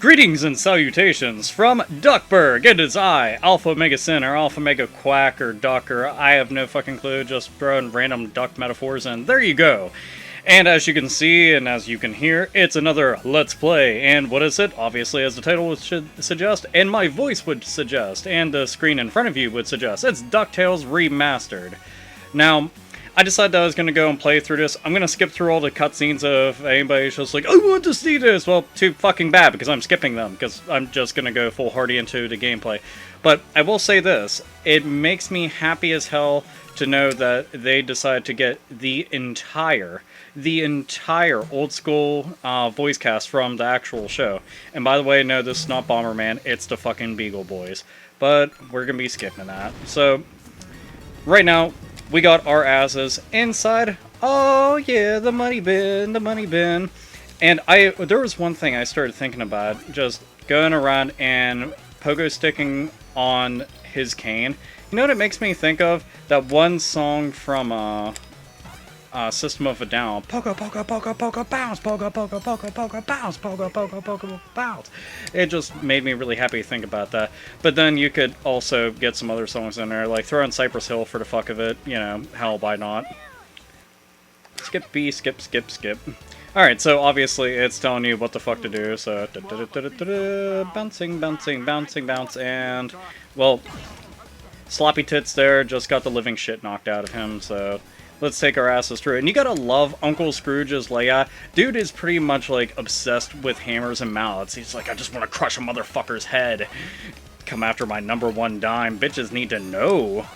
Greetings and salutations from Duckburg. It is I, AlphaOmegaSin, or AlphaOmegaQuack, or Duck, or I have no fucking clue, just throwing random duck metaphors, and there you go. And as you can see, and as you can hear, it's another Let's Play. And what is it? Obviously, as the title should suggest, and my voice would suggest, and the screen in front of you would suggest, it's DuckTales Remastered. Now, I decided that I was going to go and play through this. I'm going to skip through all the cutscenes of anybody's just like, I want to see this! Well, too fucking bad, because I'm skipping them, because I'm just going to go full hardy into the gameplay. But I will say this, it makes me happy as hell to know that they decided to get the entire old school voice cast from the actual show. And by the way, no, this is not Bomberman, it's the fucking Beagle Boys. But we're going to be skipping that. So, right now, we got our asses inside, oh yeah, the money bin. And there was one thing I started thinking about, just going around and pogo sticking on his cane. You know what it makes me think of? That one song from System of a Down. Pogo, pogo, pogo, pogo, bounce, pogo, pogo, pogo, pogo, bounce, pogo, pogo, pogo, bounce. It just made me really happy to think about that. But then you could also get some other songs in there, like throw in Cypress Hill for the fuck of it. You know, hell, why not? Skip B, skip, skip, skip. Alright, so obviously it's telling you what the fuck to do, so bouncing, bouncing, bouncing, bounce, and, well, Sloppy Tits there just got the living shit knocked out of him, so let's take our asses through it. And you gotta love Uncle Scrooge's layout. Dude is pretty much, like, obsessed with hammers and mallets. He's like, I just want to crush a motherfucker's head. Come after my #1 dime. Bitches need to know.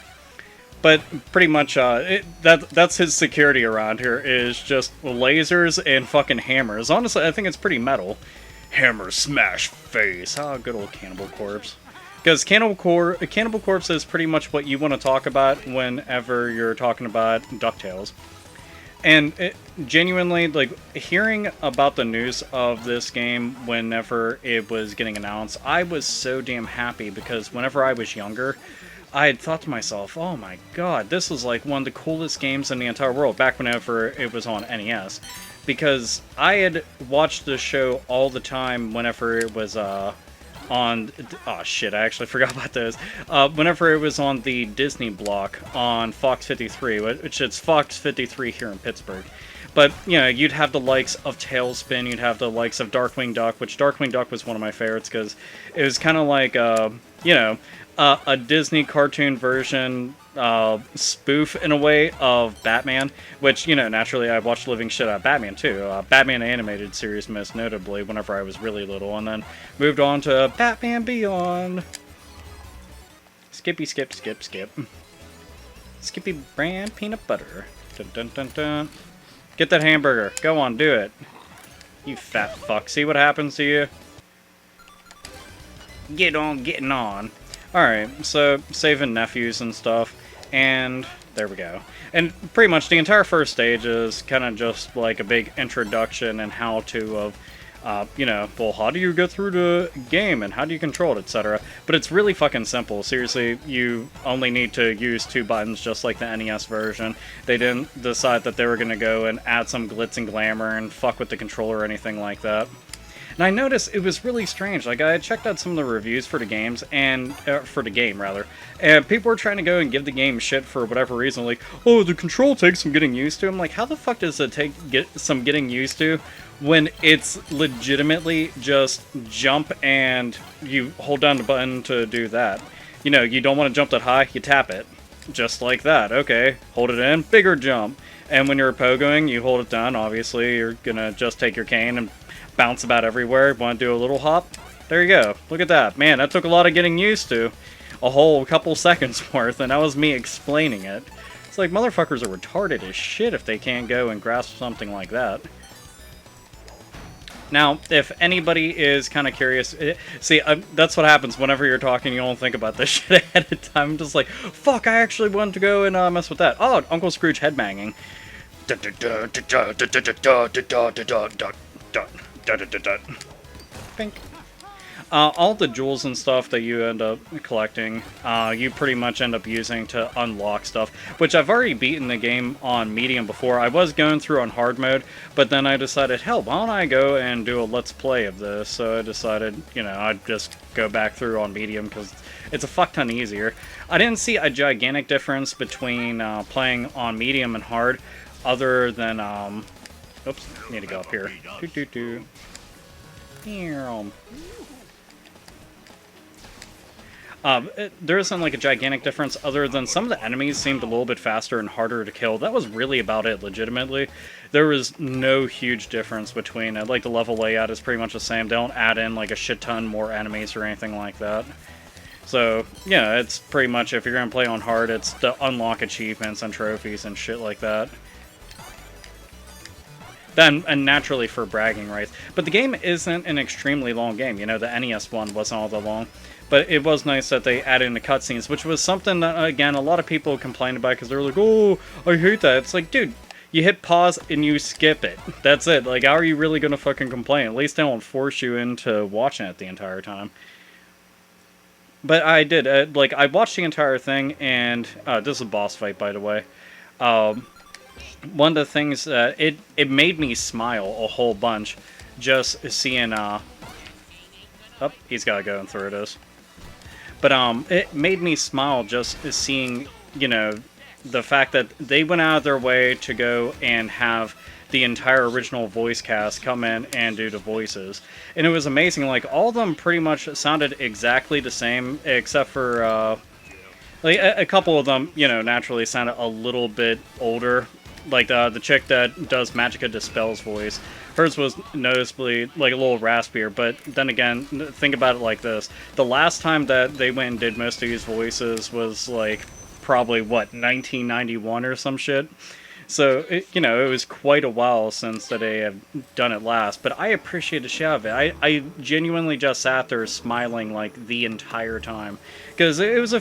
But pretty much, that's his security around here, is just lasers and fucking hammers. Honestly, I think it's pretty metal. Hammer smash face. Oh, good old Cannibal Corpse. Because Cannibal Corpse is pretty much what you want to talk about whenever you're talking about DuckTales. And genuinely, like, hearing about the news of this game whenever it was getting announced, I was so damn happy, because whenever I was younger, I had thought to myself, oh my god, this is like one of the coolest games in the entire world, back whenever it was on NES. Because I had watched the show all the time whenever it was on, oh shit, I actually forgot about those. Whenever it was on the Disney block on Fox 53, which is Fox 53 here in Pittsburgh. But, you know, you'd have the likes of Tailspin, you'd have the likes of Darkwing Duck, which Darkwing Duck was one of my favorites, because it was kind of like, you know, a Disney cartoon version spoof, in a way, of Batman, which, you know, naturally I watched living shit out of Batman too. Batman animated series, most notably, whenever I was really little, and then moved on to Batman Beyond. Skippy, skip, skip, skip. Skippy brand peanut butter. Dun dun dun dun. Get that hamburger. Go on, do it. You fat fuck. See what happens to you? Get on, getting on. Alright, so saving nephews and stuff, and there we go. And pretty much the entire first stage is kind of just like a big introduction and how to of, you know, well, how do you get through the game and how do you control it, etc. But it's really fucking simple. Seriously, you only need to use 2 buttons just like the NES version. They didn't decide that they were going to go and add some glitz and glamour and fuck with the controller or anything like that. And I noticed it was really strange. Like, I had checked out some of the reviews for the games, and for the game rather, and people were trying to go and give the game shit for whatever reason. Like, oh, the control takes some getting used to. I'm like, how the fuck does it get some getting used to when it's legitimately just jump and you hold down the button to do that? You know, you don't want to jump that high, you tap it. Just like that. Okay, hold it in, bigger jump. And when you're pogoing, you hold it down. Obviously, you're gonna just take your cane and bounce about everywhere. Want to do a little hop? There you go. Look at that. Man, that took a lot of getting used to. A whole couple seconds worth, and that was me explaining it. It's like, motherfuckers are retarded as shit if they can't go and grasp something like that. Now, if anybody is kind of curious, see, that's what happens whenever you're talking, you don't think about this shit ahead of time. I'm just like, fuck, I actually wanted to go and mess with that. Oh, Uncle Scrooge headbanging. Pink. All the jewels and stuff that you end up collecting, you pretty much end up using to unlock stuff, which I've already beaten the game on medium before. I was going through on hard mode, but then I decided, hell, why don't I go and do a let's play of this? So I decided, you know, I'd just go back through on medium because it's a fuck ton easier. I didn't see a gigantic difference between playing on medium and hard, other than, oops, need to go up here. There isn't like a gigantic difference other than some of the enemies seemed a little bit faster and harder to kill. That was really about it, legitimately. There was no huge difference between it. Like, the level layout is pretty much the same. They don't add in like a shit ton more enemies or anything like that. So, yeah, it's pretty much, if you're going to play on hard, it's to unlock achievements and trophies and shit like that. Then, and naturally for bragging rights. But the game isn't an extremely long game. You know, the NES one wasn't all that long. But it was nice that they added in the cutscenes, which was something that, again, a lot of people complained about because they were like, oh, I hate that. It's like, dude, you hit pause and you skip it. That's it. Like, how are you really going to fucking complain? At least they won't force you into watching it the entire time. But I did. Like, I watched the entire thing, and this is a boss fight, by the way. One of the things that it made me smile a whole bunch, just seeing. Oh, he's got to go and through this. But it made me smile just seeing, you know, the fact that they went out of their way to go and have the entire original voice cast come in and do the voices. And it was amazing. Like, all of them pretty much sounded exactly the same, except for, like, a couple of them, you know, naturally sounded a little bit older. Like, the chick that does Magica Dispel's voice. Hers was noticeably, like, a little raspier, but then again, think about it like this. The last time that they went and did most of these voices was, like, probably, what, 1991 or some shit? So, you know, it was quite a while since that they have done it last, but I appreciate the shit out of it. I genuinely just sat there smiling, like, the entire time. Because it was a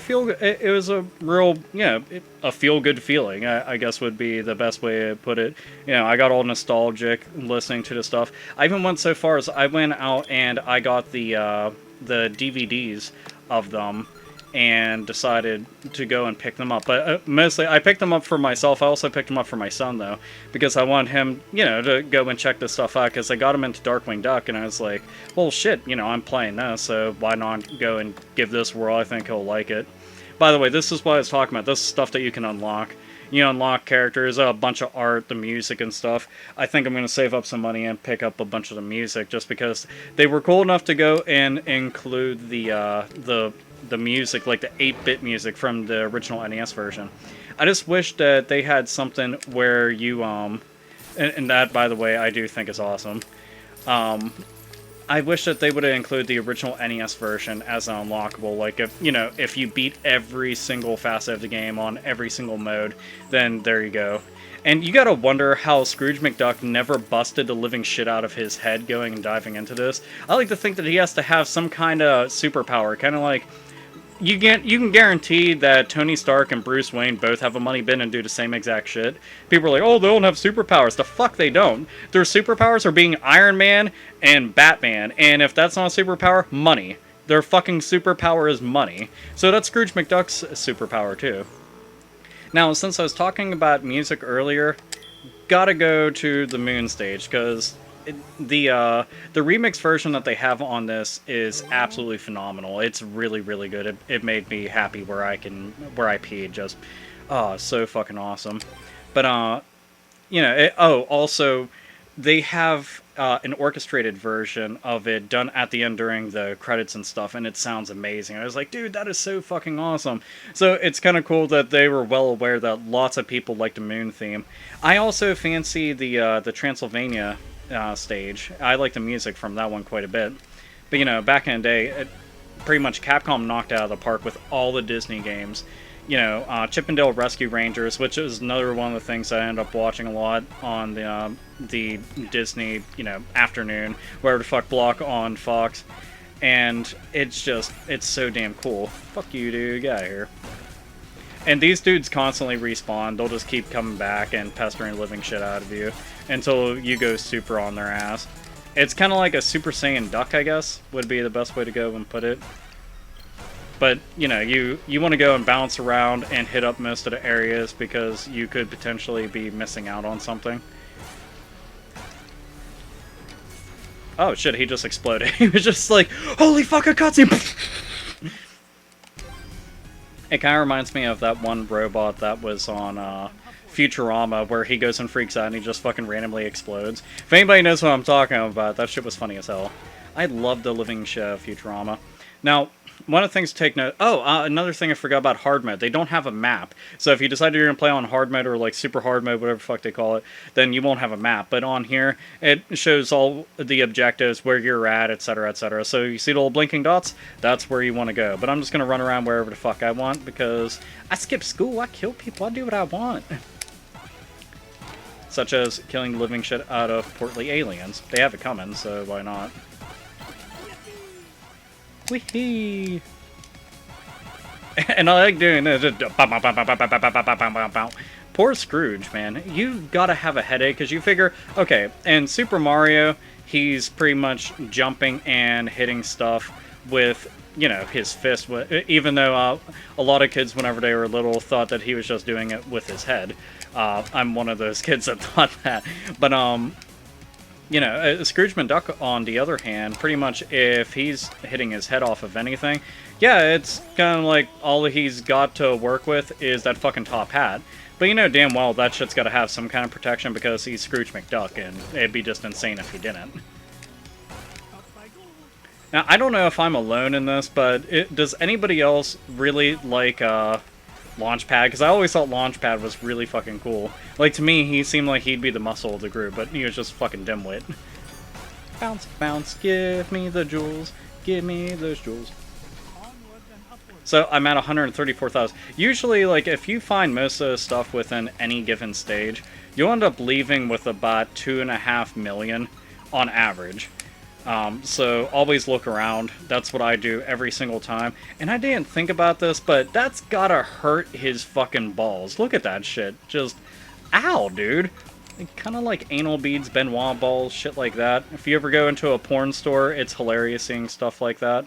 real, you know, a feel-good feeling, I guess would be the best way to put it. You know, I got all nostalgic listening to the stuff. I even went so far as I went out and I got the DVDs of them, and decided to go and pick them up. But mostly, I picked them up for myself. I also picked them up for my son, though, because I want him, you know, to go and check this stuff out, because I got him into Darkwing Duck, and I was like, well, shit, you know, I'm playing this, so why not go and give this a whirl? I think he'll like it. By the way, this is what I was talking about. This is stuff that you can unlock. You unlock characters, a bunch of art, the music and stuff. I think I'm going to save up some money and pick up a bunch of the music, just because they were cool enough to go and include the music, like the 8-bit music from the original NES version. I just wish that they had something where you, and that, by the way, I do think is awesome. I wish that they would have included the original NES version as an unlockable. Like, if, you know, if you beat every single facet of the game on every single mode, then there you go. And you gotta wonder how Scrooge McDuck never busted the living shit out of his head going and diving into this. I like to think that he has to have some kind of superpower, kind of like, you can guarantee that Tony Stark and Bruce Wayne both have a money bin and do the same exact shit. People are like, oh, they don't have superpowers. The fuck they don't. Their superpowers are being Iron Man and Batman, and if that's not a superpower, money. Their fucking superpower is money. So that's Scrooge McDuck's superpower, too. Now, since I was talking about music earlier, gotta go to the Moon stage, because the remix version that they have on this is absolutely phenomenal. It's really, really good. It made me happy where I peed. Just, oh, so fucking awesome. But you know, also they have an orchestrated version of it done at the end during the credits and stuff, and it sounds amazing. I was like, dude, that is so fucking awesome. So it's kind of cool that they were well aware that lots of people like the Moon theme. I also fancy the Transylvania stage. I like the music from that one quite a bit. But, you know, back in the day, pretty much Capcom knocked out of the park with all the Disney games. You know, Chip 'n Dale Rescue Rangers, which is another one of the things I end up watching a lot on the Disney, you know, afternoon, whatever the fuck block on Fox. And it's just, it's so damn cool. Fuck you, dude. Get out of here. And these dudes constantly respawn. They'll just keep coming back and pestering the living shit out of you until you go super on their ass. It's kind of like a Super Saiyan duck, I guess, would be the best way to go and put it. But, you know, you want to go and bounce around and hit up most of the areas because you could potentially be missing out on something. Oh shit, he just exploded. He was just like, holy fuck, a cutscene! It kind of reminds me of that one robot that was on Futurama, where he goes and freaks out and he just fucking randomly explodes. If anybody knows what I'm talking about, that shit was funny as hell. I love the living shit of Futurama. Now, one of the things to take note... Oh, another thing I forgot about hard mode. They don't have a map. So if you decide you're going to play on hard mode or like super hard mode, whatever the fuck they call it, then you won't have a map. But on here, it shows all the objectives, where you're at, etc., etc. So you see the little blinking dots? That's where you want to go. But I'm just going to run around wherever the fuck I want because I skip school, I kill people, I do what I want. Such as killing the living shit out of portly aliens. They have it coming, so why not? Wee-hee! And I like doing this. Poor Scrooge, man. You gotta have a headache, because you figure, okay, in Super Mario, he's pretty much jumping and hitting stuff with, you know, his fist, even though a lot of kids, whenever they were little, thought that he was just doing it with his head. I'm one of those kids that thought that. But, you know, Scrooge McDuck, on the other hand, pretty much if he's hitting his head off of anything, yeah, it's kind of like all he's got to work with is that fucking top hat. But you know damn well that shit's got to have some kind of protection because he's Scrooge McDuck, and it'd be just insane if he didn't. Now, I don't know if I'm alone in this, but does anybody else really like Launchpad? Because I always thought Launchpad was really fucking cool. Like, to me, he seemed like he'd be the muscle of the group, but he was just fucking dimwit. Bounce, bounce, give me the jewels, give me those jewels. So, I'm at 134,000. Usually, like, if you find most of the stuff within any given stage, you'll end up leaving with about 2.5 million on average. So always look around. That's what I do every single time. And I didn't think about this, but that's gotta hurt his fucking balls. Look at that shit. Just, ow, dude. Kind of like anal beads, Benoit balls, shit like that. If you ever go into a porn store, it's hilarious seeing stuff like that.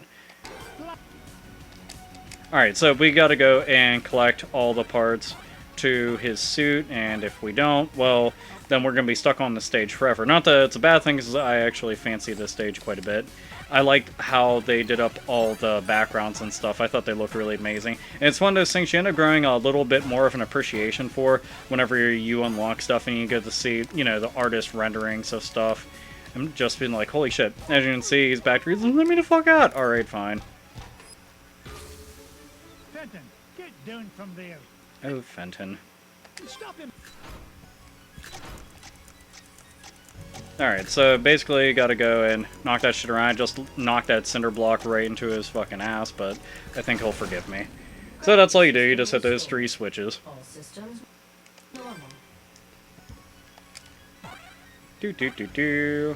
Alright, so we gotta go and collect all the parts to his suit, and if we don't, well, then we're going to be stuck on the stage forever. Not that it's a bad thing, because I actually fancy this stage quite a bit. I liked how they did up all the backgrounds and stuff. I thought they looked really amazing. And it's one of those things you end up growing a little bit more of an appreciation for whenever you unlock stuff and you get to see, you know, the artist renderings of stuff. I'm just being like, holy shit. As you can see, he's back to, let me the fuck out! Alright, fine. Fenton, get down from there. Oh, Fenton. Stop him. Alright, so basically gotta go and knock that shit around. Just knock that cinder block right into his fucking ass, but I think he'll forgive me. So that's all you do, you just hit those 3 switches. All systems normal. Do.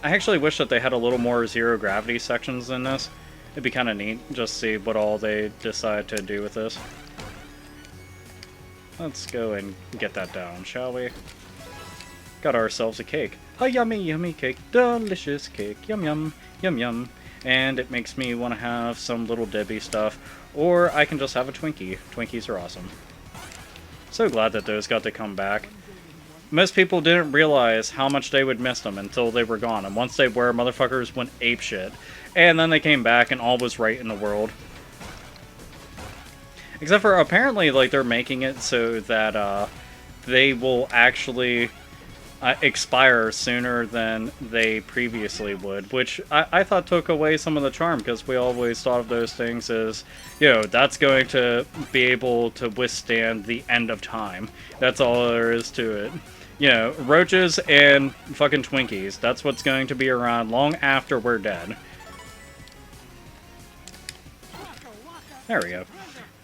I actually wish that they had a little more zero gravity sections in this. It'd be kind of neat, just see what all they decide to do with this. Let's go and get that down, shall we? Got ourselves a cake. A yummy, yummy cake. Delicious cake. Yum, yum, yum, yum. And it makes me want to have some Little Debbie stuff. Or I can just have a Twinkie. Twinkies are awesome. So glad that those got to come back. Most people didn't realize how much they would miss them until they were gone. And once they were, motherfuckers went apeshit. And then they came back and all was right in the world. Except for apparently, like, they're making it so that they will actually expire sooner than they previously would, which I thought took away some of the charm, because we always thought of those things as, you know, that's going to be able to withstand the end of time. That's all there is to it. You know, roaches and fucking Twinkies, that's what's going to be around long after we're dead. There we go.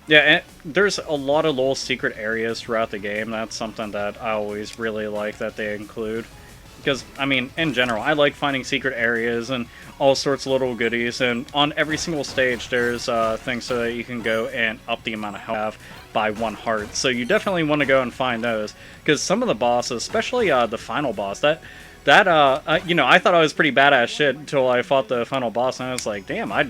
Yeah, and there's a lot of little secret areas throughout the game. That's something that I always really like that they include. Because, I mean, in general, I like finding secret areas and all sorts of little goodies. And on every single stage, there's things so that you can go and up the amount of health you have by 1 heart. So you definitely want to go and find those. Because some of the bosses, especially the final boss, that that you know, I thought I was pretty badass shit until I fought the final boss, and I was like, damn, I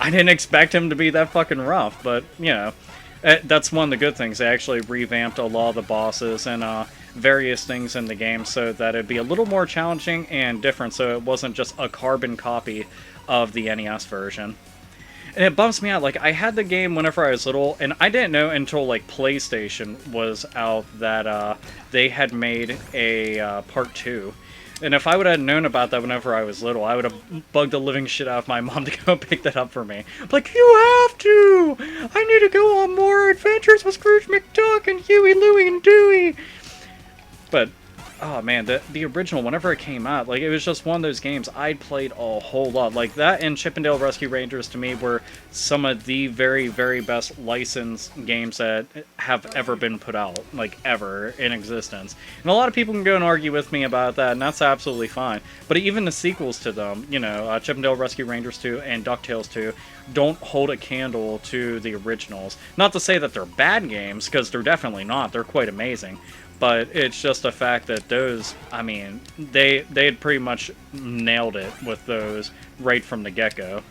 didn't expect him to be that fucking rough. But you know, that's one of the good things. They actually revamped a lot of the bosses and various things in the game so that it'd be a little more challenging and different, so it wasn't just a carbon copy of the NES version. And it bumps me out. Like, I had the game whenever I was little, and I didn't know until, like, PlayStation was out that they had made a part 2. And if I would have known about that whenever I was little, I would have bugged the living shit out of my mom to go pick that up for me. Like, you have to! I need to go on more adventures with Scrooge McDuck and Huey, Louie, and Dewey! But, oh man, the original, whenever it came out, like, it was just one of those games I'd played a whole lot. Like, that and Chip 'n Dale Rescue Rangers, to me, were some of the very, very best licensed games that have ever been put out, like, ever in existence. And a lot of people can go and argue with me about that, and that's absolutely fine. But even the sequels to them, you know, Chip 'n Dale Rescue Rangers 2 and DuckTales 2, don't hold a candle to the originals. Not to say that they're bad games, because they're definitely not. They're quite amazing. But it's just a fact that those, I mean, they had pretty much nailed it with those right from the get-go.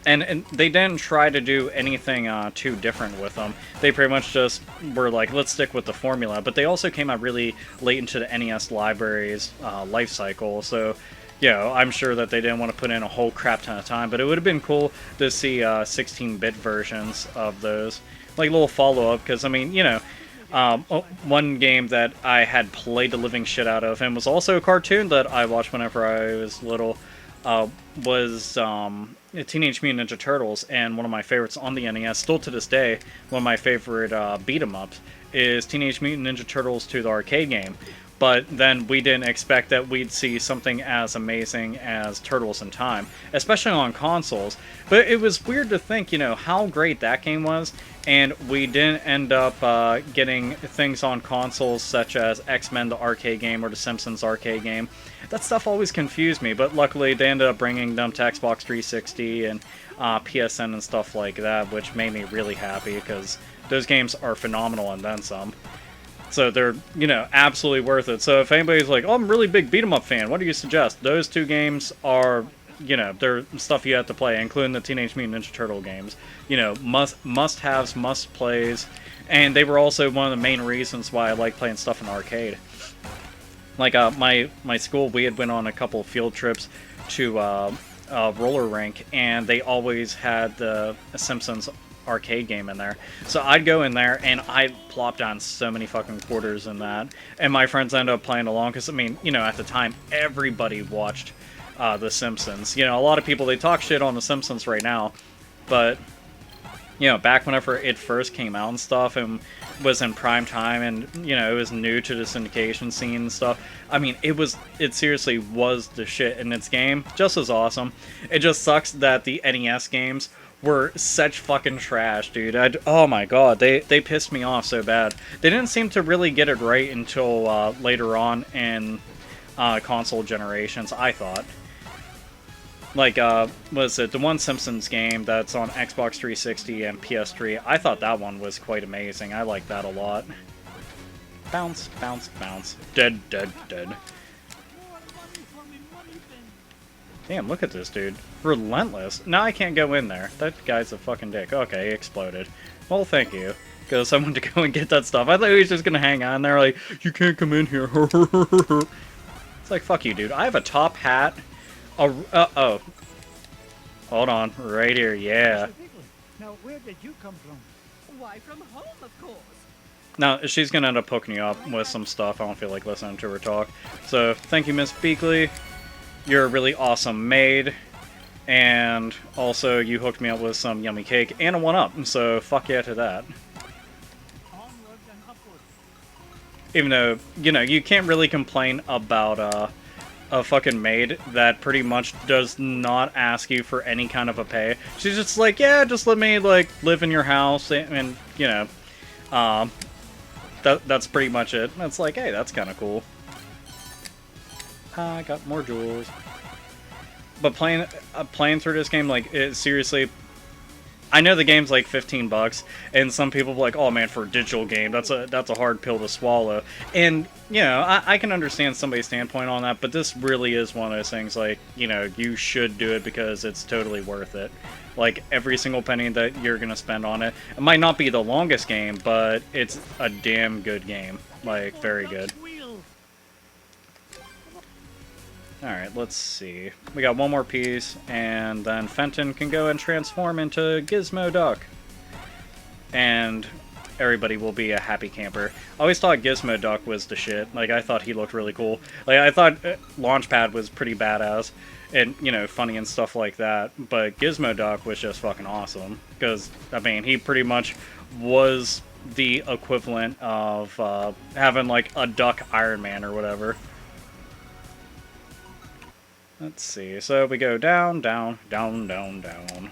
And they didn't try to do anything too different with them. They pretty much just were like, let's stick with the formula. But they also came out really late into the NES library's life cycle, so, you know, I'm sure that they didn't want to put in a whole crap ton of time. But it would have been cool to see 16-bit versions of those. Like, a little follow-up, because, I mean, you know, one game that I had played the living shit out of, and was also a cartoon that I watched whenever I was little, was Teenage Mutant Ninja Turtles, and one of my favorites on the NES, still to this day, one of my favorite beat-em-ups, is Teenage Mutant Ninja Turtles 2, the arcade game. But then we didn't expect that we'd see something as amazing as Turtles in Time, especially on consoles. But it was weird to think, you know, how great that game was, and we didn't end up getting things on consoles such as X-Men, the arcade game, or The Simpsons arcade game. That stuff always confused me, but luckily they ended up bringing them to Xbox 360 and PSN and stuff like that, which made me really happy, because those games are phenomenal and then some. So they're, you know, absolutely worth it. So if anybody's like, oh, I'm a really big beat-em-up fan, what do you suggest? Those two games are, you know, they're stuff you have to play, including the Teenage Mutant Ninja Turtle games. You know, must-haves, must-plays, and they were also one of the main reasons why I like playing stuff in arcade. Like, my school, we had went on a couple field trips to roller rink, and they always had the Simpsons arcade game in there. So I'd go in there and I'd plop down so many fucking quarters in that. And my friends ended up playing along because, I mean, you know, at the time, everybody watched The Simpsons. You know, a lot of people, they talk shit on The Simpsons right now, but, you know, back whenever it first came out and stuff and was in prime time and, you know, it was new to the syndication scene and stuff, I mean, it seriously was the shit in its game. Just as awesome. It just sucks that the NES games were such fucking trash, dude. Oh my god, they pissed me off so bad. They didn't seem to really get it right until later on in console generations, I thought. Like, was it the one Simpsons game that's on Xbox 360 and PS3? I thought that one was quite amazing. I like that a lot. Bounce, bounce, bounce. Dead, dead, dead. Damn, look at this dude. Relentless. Now I can't go in there. That guy's a fucking dick. Okay, he exploded. Well, thank you. Because I wanted to go and get that stuff. I thought he was just gonna hang on there like, you can't come in here. It's like, fuck you, dude. I have a top hat. Oh. Hold on. Right here, yeah. Now, where did you come from? Why, from home, of course. Now, she's gonna end up hooking you up with some stuff. I don't feel like listening to her talk. So, thank you, Miss Beakley. You're a really awesome maid, and also you hooked me up with some yummy cake and a 1-up, so fuck yeah to that. Onward and upward. Even though, you know, you can't really complain about a fucking maid that pretty much does not ask you for any kind of a pay. She's just like, yeah, just let me, like, live in your house, and you know, that's pretty much it. It's like, hey, that's kind of cool. I got more jewels. But playing through this game, like, it seriously, I know the game's like $15, and some people are like, "Oh man, for a digital game, that's a hard pill to swallow." And you know, I can understand somebody's standpoint on that, but this really is one of those things. Like, you know, you should do it because it's totally worth it. Like every single penny that you're gonna spend on it. It might not be the longest game, but it's a damn good game. Like very good. Alright, let's see. We got one more piece, and then Fenton can go and transform into Gizmo Duck. And everybody will be a happy camper. I always thought Gizmo Duck was the shit. Like, I thought he looked really cool. Like, I thought Launchpad was pretty badass. And, you know, funny and stuff like that. But Gizmo Duck was just fucking awesome. Because, I mean, he pretty much was the equivalent of having, like, a Duck Iron Man or whatever. Let's see, so we go down, down, down, down, down.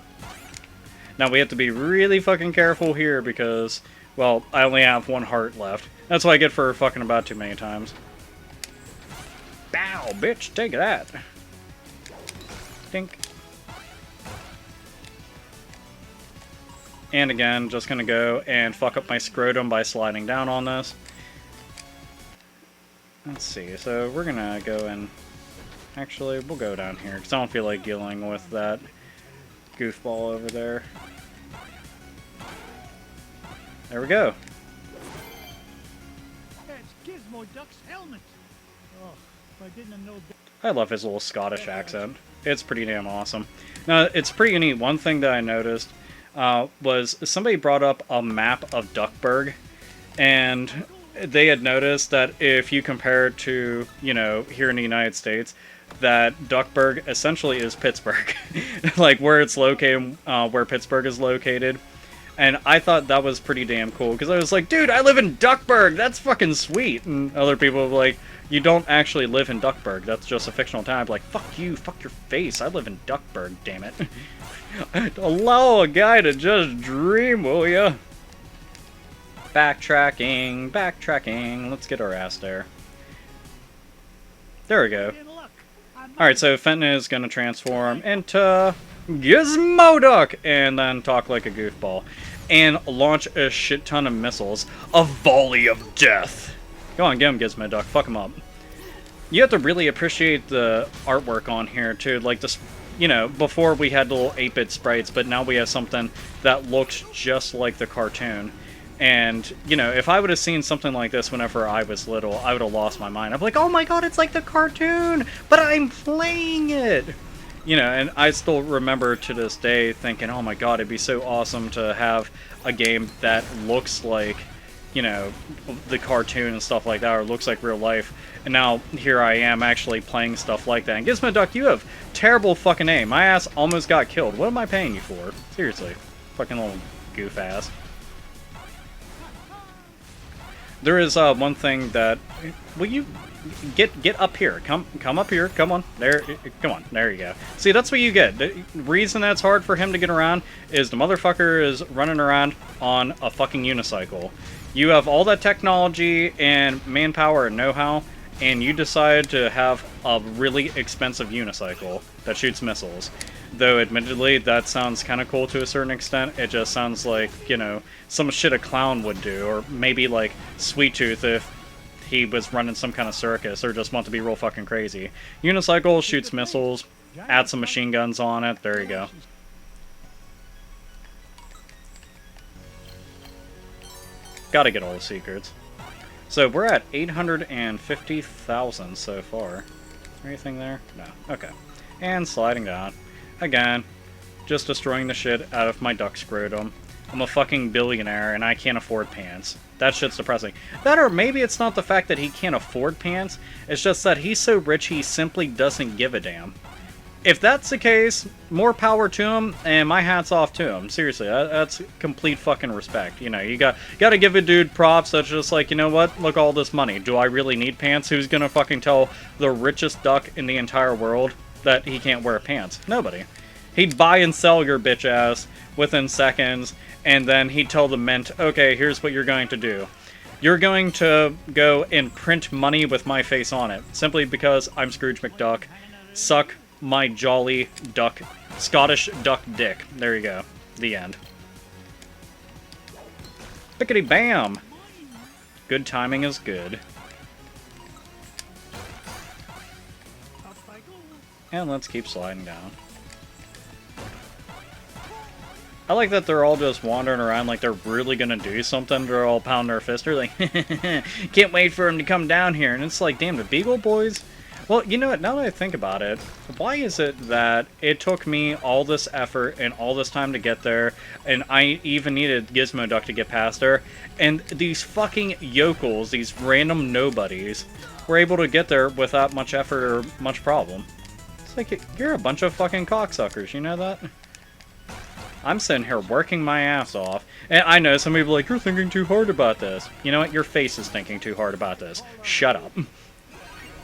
Now we have to be really fucking careful here because, well, I only have one heart left. That's what I get for fucking about too many times. Bow, bitch, take that. Dink. And again, just gonna go and fuck up my scrotum by sliding down on this. Let's see, so we're gonna go and... Actually, we'll go down here, because I don't feel like dealing with that goofball over there. There we go. That's Gizmo Duck's helmet. Oh, if I didn't know that. I love his little Scottish accent. It's pretty damn awesome. Now, it's pretty neat. One thing that I noticed was somebody brought up a map of Duckburg, and they had noticed that if you compare it to, you know, here in the United States, that Duckburg essentially is Pittsburgh. Like, where it's located, where Pittsburgh is located. And I thought that was pretty damn cool, because I was like, dude, I live in Duckburg! That's fucking sweet! And other people were like, you don't actually live in Duckburg, that's just a fictional town. I'm like, fuck you, fuck your face, I live in Duckburg, damn it. Allow a guy to just dream, will ya? Backtracking, backtracking, let's get our ass there. There we go. Alright, so Fenton is going to transform into Gizmo Duck and then talk like a goofball. And launch a shit ton of missiles. A volley of death. Go on, get him, Gizmo Duck. Fuck him up. You have to really appreciate the artwork on here, too. Like, this, you know, before we had little 8-bit sprites, but now we have something that looks just like the cartoon. And, you know, if I would have seen something like this whenever I was little, I would have lost my mind. I'm like, oh my god, it's like the cartoon, but I'm playing it! You know, and I still remember to this day thinking, oh my god, it'd be so awesome to have a game that looks like, you know, the cartoon and stuff like that, or looks like real life. And now, here I am actually playing stuff like that. And Gizmo Duck, you have terrible fucking aim. My ass almost got killed. What am I paying you for? Seriously. Fucking little goof ass. There is one thing that... Will you get up here? Come up here. Come on. There. Come on. There you go. See, that's what you get. The reason that's hard for him to get around is the motherfucker is running around on a fucking unicycle. You have all that technology and manpower and know-how, and you decide to have a really expensive unicycle that shoots missiles. Though, admittedly, that sounds kind of cool to a certain extent. It just sounds like, you know, some shit a clown would do. Or maybe, like, Sweet Tooth if he was running some kind of circus or just want to be real fucking crazy. Unicycle shoots missiles, add some machine guns on it. There you go. Gotta get all the secrets. So, we're at 850,000 so far. Anything there? No. Okay. And sliding down. Again, just destroying the shit out of my duck scrotum. I'm a fucking billionaire and I can't afford pants. That shit's depressing. That, or maybe it's not the fact that he can't afford pants, it's just that he's so rich he simply doesn't give a damn. If that's the case, more power to him, and my hat's off to him. Seriously, that's complete fucking respect. You know, you gotta give a dude props that's just like, you know what, look all this money. Do I really need pants? Who's gonna fucking tell the richest duck in the entire world that he can't wear pants? Nobody. He'd buy and sell your bitch ass within seconds, and then he'd tell the mint, okay, here's what you're going to do. You're going to go and print money with my face on it, simply because I'm Scrooge McDuck. Suck my jolly duck, Scottish duck dick. There you go. The end. Bickety bam! Good timing is good. Up I go. And let's keep sliding down. I like that they're all just wandering around like they're really gonna do something. They're all pounding their fist. They're like, can't wait for him to come down here. And it's like, damn, the Beagle Boys? Well, you know what, now that I think about it, why is it that it took me all this effort and all this time to get there, and I even needed Gizmo Duck to get past her, and these fucking yokels, these random nobodies, were able to get there without much effort or much problem? It's like, you're a bunch of fucking cocksuckers, you know that? I'm sitting here working my ass off, and I know some people are like, you're thinking too hard about this. You know what? Your face is thinking too hard about this. Shut up.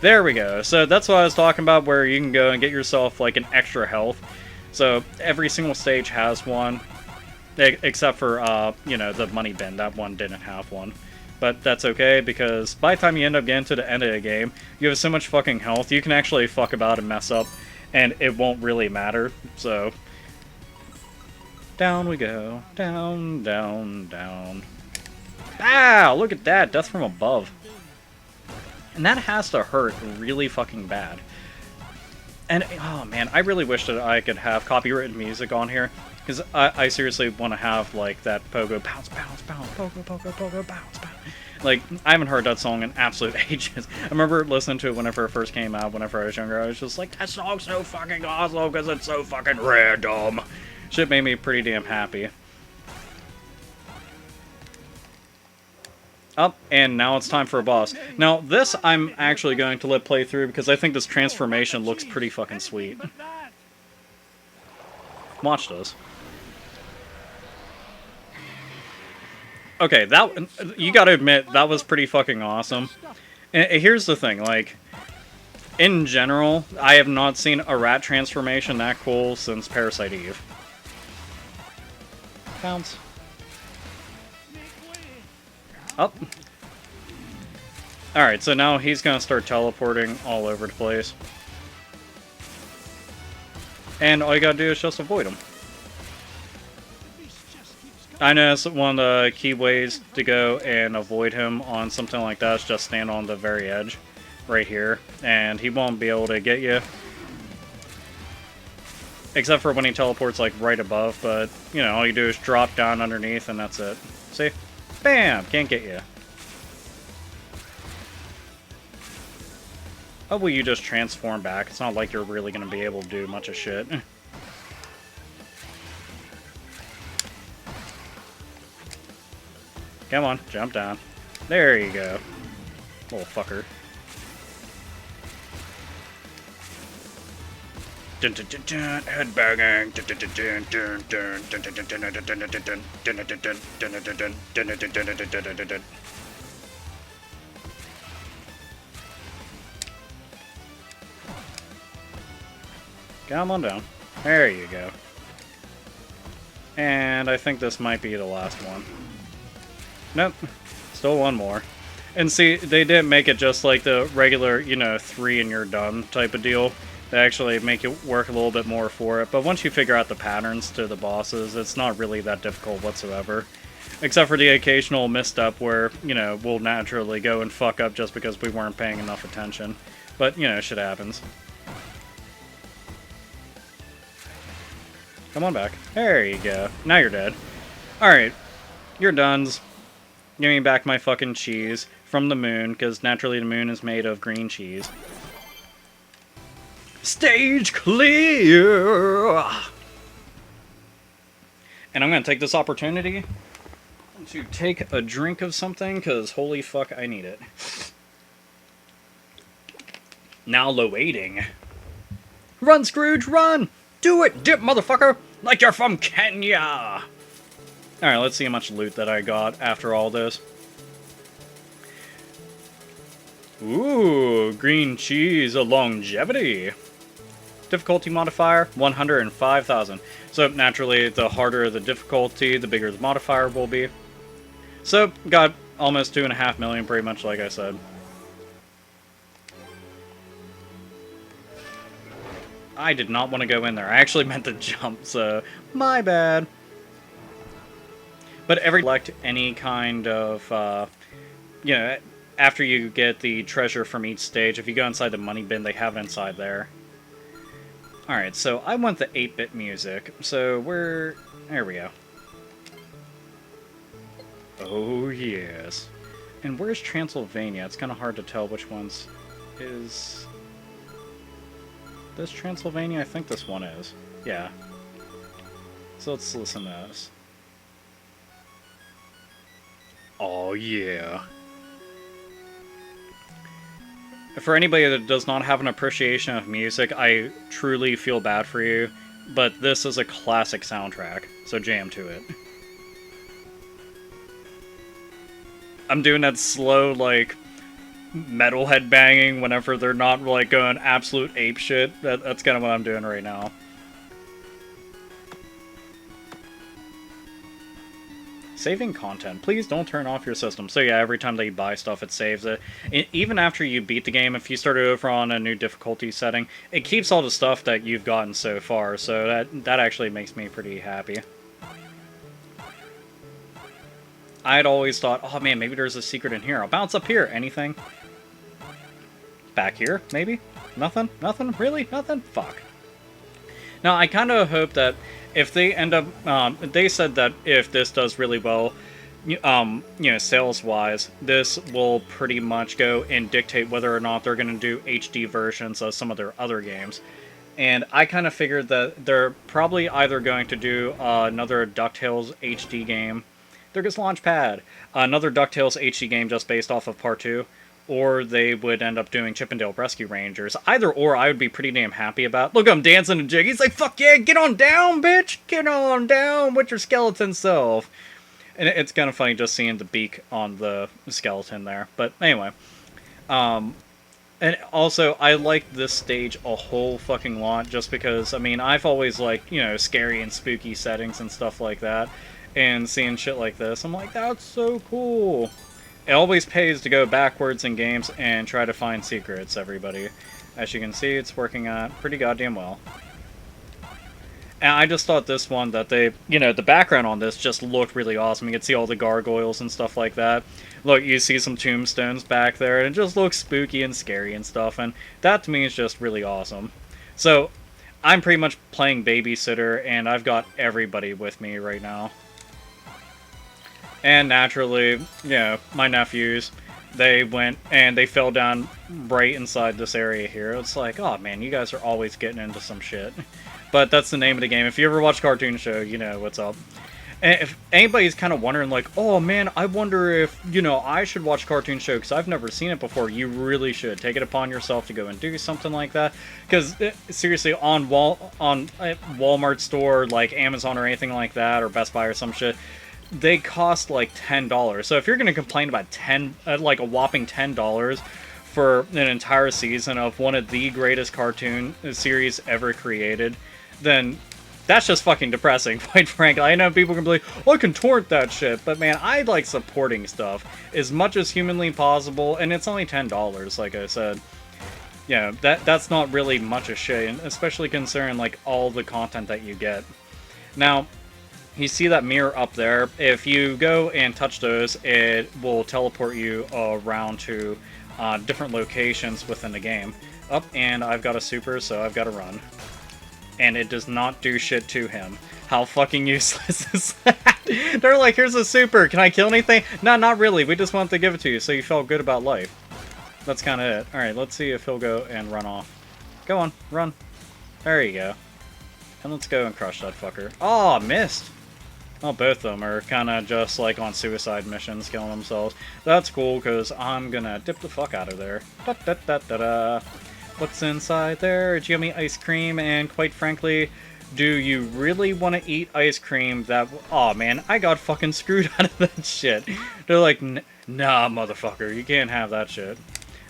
There we go. So that's what I was talking about, where you can go and get yourself like an extra health. So every single stage has one, except for, you know, the money bin. That one didn't have one. But that's okay, because by the time you end up getting to the end of the game, you have so much fucking health, you can actually fuck about and mess up, and it won't really matter. So down we go. Down, down, down. Ow! Look at that! Death from above. And that has to hurt really fucking bad. And, oh man, I really wish that I could have copyrighted music on here. Because I seriously want to have, like, that pogo bounce, bounce, bounce, pogo, pogo, pogo, bounce, bounce. Like, I haven't heard that song in absolute ages. I remember listening to it whenever it first came out, whenever I was younger. I was just like, that song's so fucking awesome because it's so fucking random. Shit made me pretty damn happy. Up, and now it's time for a boss. Now, this I'm actually going to let play through because I think this transformation looks pretty fucking sweet. Watch this. Okay, that, you gotta admit, that was pretty fucking awesome. And here's the thing, like, in general, I have not seen a rat transformation that cool since Parasite Eve. Bounce. Up. Alright, so now he's gonna start teleporting all over the place. And all you gotta do is just avoid him. I know it's one of the key ways to go and avoid him on something like that is just stand on the very edge. Right here. And he won't be able to get you. Except for when he teleports like right above, but you know, all you do is drop down underneath and that's it. See? Bam! Can't get you. Oh, well, you just transform back. It's not like you're really going to be able to do much of shit. Come on, jump down. There you go. Little fucker. Dun dun dun dun, headbanging. Dun dun dun dun dun dun dun dun dun dun dun dun dun dun dun dun. Come on down. There you go. And I think this might be the last one. Nope. Still one more. And see, they didn't make it just like the regular, you know, 3 and you're done type of deal. They actually make it work a little bit more for it. But once you figure out the patterns to the bosses, it's not really that difficult whatsoever. Except for the occasional misstep where, you know, we'll naturally go and fuck up just because we weren't paying enough attention. But, you know, shit happens. Come on back. There you go. Now you're dead. Alright. You're done's. Give me back my fucking cheese from the moon, because naturally the moon is made of green cheese. Stage clear! And I'm going to take this opportunity to take a drink of something, because holy fuck, I need it. Now loading. Run, Scrooge, run! Do it, dip, motherfucker! Like you're from Kenya! Alright, let's see how much loot that I got after all this. Ooh, green cheese, a longevity. Difficulty modifier, 105,000. So naturally, the harder the difficulty, the bigger the modifier will be. So, got almost 2.5 million, pretty much like I said. I did not want to go in there. I actually meant to jump, so my bad. But select any kind of, you know, after you get the treasure from each stage, if you go inside the money bin, they have it inside there. Alright, so I want the 8-bit music, so there we go. Oh, yes. And where's Transylvania? It's kind of hard to tell which ones is... This Transylvania? I think this one is. Yeah. So let's listen to this. Oh, yeah. For anybody that does not have an appreciation of music, I truly feel bad for you, but this is a classic soundtrack, so jam to it. I'm doing that slow, like, metal headbanging whenever they're not, like, going absolute apeshit. That's kind of what I'm doing right now. Saving content. Please don't turn off your system. So yeah, every time that you buy stuff, it saves it. Even after you beat the game, if you start over on a new difficulty setting, it keeps all the stuff that you've gotten so far. So that actually makes me pretty happy. I'd always thought, oh man, maybe there's a secret in here. I'll bounce up here. Anything? Back here, maybe? Nothing? Nothing? Really? Nothing? Fuck. Now, I kind of hope that if they end up, they said that if this does really well, you know, sales-wise, this will pretty much go and dictate whether or not they're going to do HD versions of some of their other games. And I kind of figured that they're probably either going to do another DuckTales HD game. There goes Launchpad! Another DuckTales HD game just based off of Part 2. Or they would end up doing Chip 'n Dale Rescue Rangers. Either or, I would be pretty damn happy about. Look at him dancing a jig. He's like, fuck yeah, get on down, bitch! Get on down with your skeleton self! And it's kind of funny just seeing the beak on the skeleton there. But anyway. And also, I like this stage a whole fucking lot just because, I mean, I've always liked, you know, scary and spooky settings and stuff like that. And seeing shit like this, I'm like, that's so cool! It always pays to go backwards in games and try to find secrets, everybody. As you can see, it's working out pretty goddamn well. And I just thought this one that they, you know, the background on this just looked really awesome. You can see all the gargoyles and stuff like that. Look, you see some tombstones back there, and it just looks spooky and scary and stuff, and that to me is just really awesome. So, I'm pretty much playing babysitter, and I've got everybody with me right now. And naturally, you know, my nephews, they went and they fell down right inside this area here. It's like, oh man, you guys are always getting into some shit. But that's the name of the game. If you ever watch Cartoon Show, you know what's up. And if anybody's kind of wondering, like, oh man, I wonder if, you know, I should watch Cartoon Show because I've never seen it before, you really should. Take it upon yourself to go and do something like that. Because, seriously, on Walmart store, like Amazon or anything like that, or Best Buy or some shit, they cost like $10. So if you're going to complain about like a whopping $10 for an entire season of one of the greatest cartoon series ever created, then that's just fucking depressing, quite frankly. I know people can be like, oh, I can torrent that shit, but man, I like supporting stuff as much as humanly possible, and it's only $10, like I said. Yeah, that's not really much of shit, and especially considering like all the content that you get. Now, you see that mirror up there? If you go and touch those, it will teleport you around to different locations within the game. Up, and I've got a super, so I've got to run. And it does not do shit to him. How fucking useless is that? They're like, here's a super, can I kill anything? No, not really, we just wanted to give it to you, so you felt good about life. That's kind of it. Alright, let's see if he'll go and run off. Go on, run. There you go. And let's go and crush that fucker. Oh, missed! Well, both of them are kind of just like on suicide missions, killing themselves. That's cool, because I'm gonna dip the fuck out of there. Da-da-da-da-da. What's inside there? It's yummy ice cream, and quite frankly, do you really want to eat ice cream that... Aw, man, I got fucking screwed out of that shit. They're like, nah, motherfucker, you can't have that shit.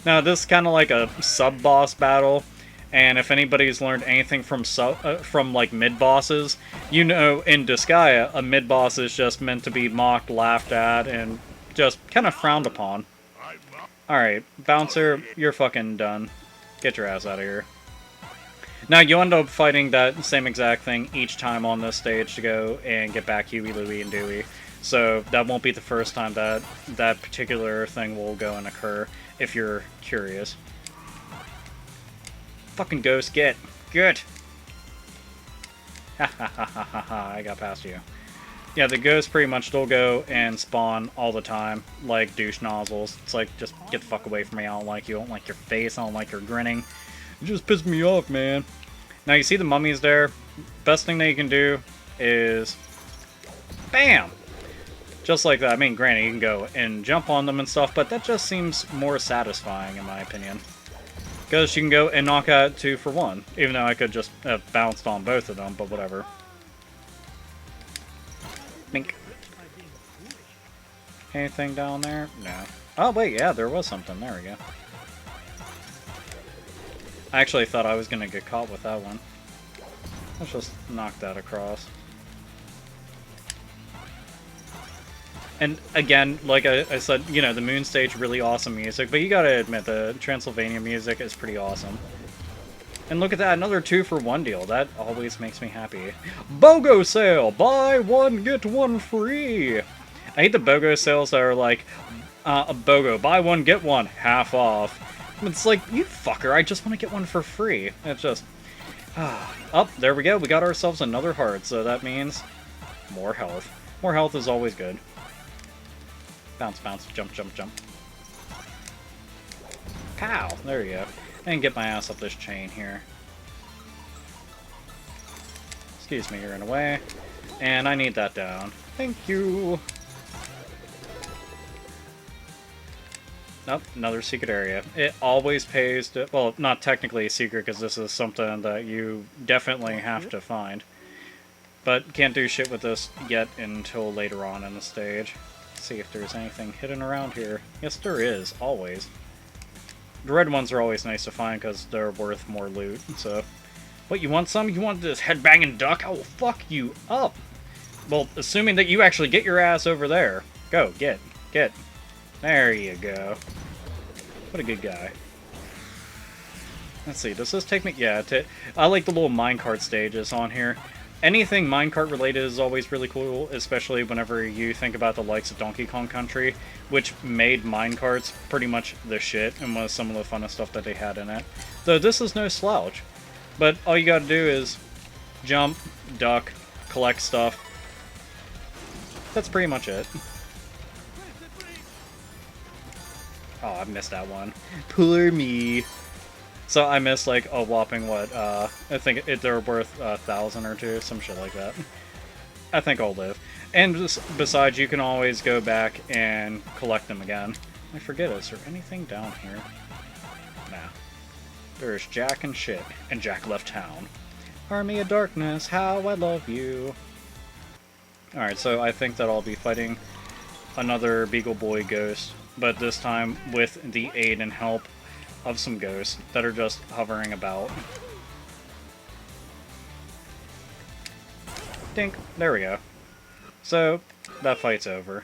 Now, this is kind of like a sub-boss battle. And if anybody's learned anything from like mid-bosses, you know in Disgaea, a mid-boss is just meant to be mocked, laughed at, and just kind of frowned upon. Alright, Bouncer, you're fucking done. Get your ass out of here. Now, you end up fighting that same exact thing each time on this stage to go and get back Huey, Louie, and Dewey. So that won't be the first time that that particular thing will go and occur, if you're curious. Fucking ghost, get! Good! Ha ha ha ha ha ha, I got past you. Yeah, the ghosts pretty much still go and spawn all the time, like douche nozzles. It's like, just get the fuck away from me, I don't like you, I don't like your face, I don't like your grinning. It just pissed me off, man. Now you see the mummies there? Best thing that you can do is... BAM! Just like that. I mean, granted, you can go and jump on them and stuff, but that just seems more satisfying, in my opinion. Because you can go and knock out 2 for 1, even though I could just have bounced on both of them, but whatever. Mink. Anything down there? No. Oh, wait, yeah, there was something. There we go. I actually thought I was going to get caught with that one. Let's just knock that across. And again, like I said, you know, the Moon Stage, really awesome music, but you gotta admit, the Transylvania music is pretty awesome. And look at that, another 2 for 1 deal. That always makes me happy. BOGO sale! Buy one, get one free! I hate the BOGO sales that are like, a BOGO, buy one, get one, half off. It's like, you fucker, I just want to get one for free. It's just... Oh, there we go, we got ourselves another heart, so that means more health. More health is always good. Bounce, bounce, jump, jump, jump. Pow! There you go. And get my ass up this chain here. Excuse me, you're in the way. And I need that down. Thank you! Nope, another secret area. It always pays to... Well, not technically a secret, because this is something that you definitely have to find. But can't do shit with this yet until later on in the stage. Let's see if there's anything hidden around here. Yes, there is, always. The red ones are always nice to find because they're worth more loot, so... What, you want some? You want this headbanging duck? I will fuck you up! Well, assuming that you actually get your ass over there. Go, get. There you go. What a good guy. Let's see, does this take me... Yeah, I like the little minecart stages on here. Anything minecart related is always really cool, especially whenever you think about the likes of Donkey Kong Country, which made minecarts pretty much the shit and was some of the funnest stuff that they had in it. Though this is no slouch. But all you gotta do is jump, duck, collect stuff. That's pretty much it. Oh, I missed that one. Poor me. So I missed like a whopping, what, I think they're worth 1,000 or 2, some shit like that. I think I'll live. And besides, you can always go back and collect them again. I forget, is there anything down here? Nah. There's Jack and shit, and Jack left town. Army of Darkness, how I love you. Alright, so I think that I'll be fighting another Beagle Boy ghost, but this time with the aid and help of some ghosts that are just hovering about. Dink. There we go. So, that fight's over.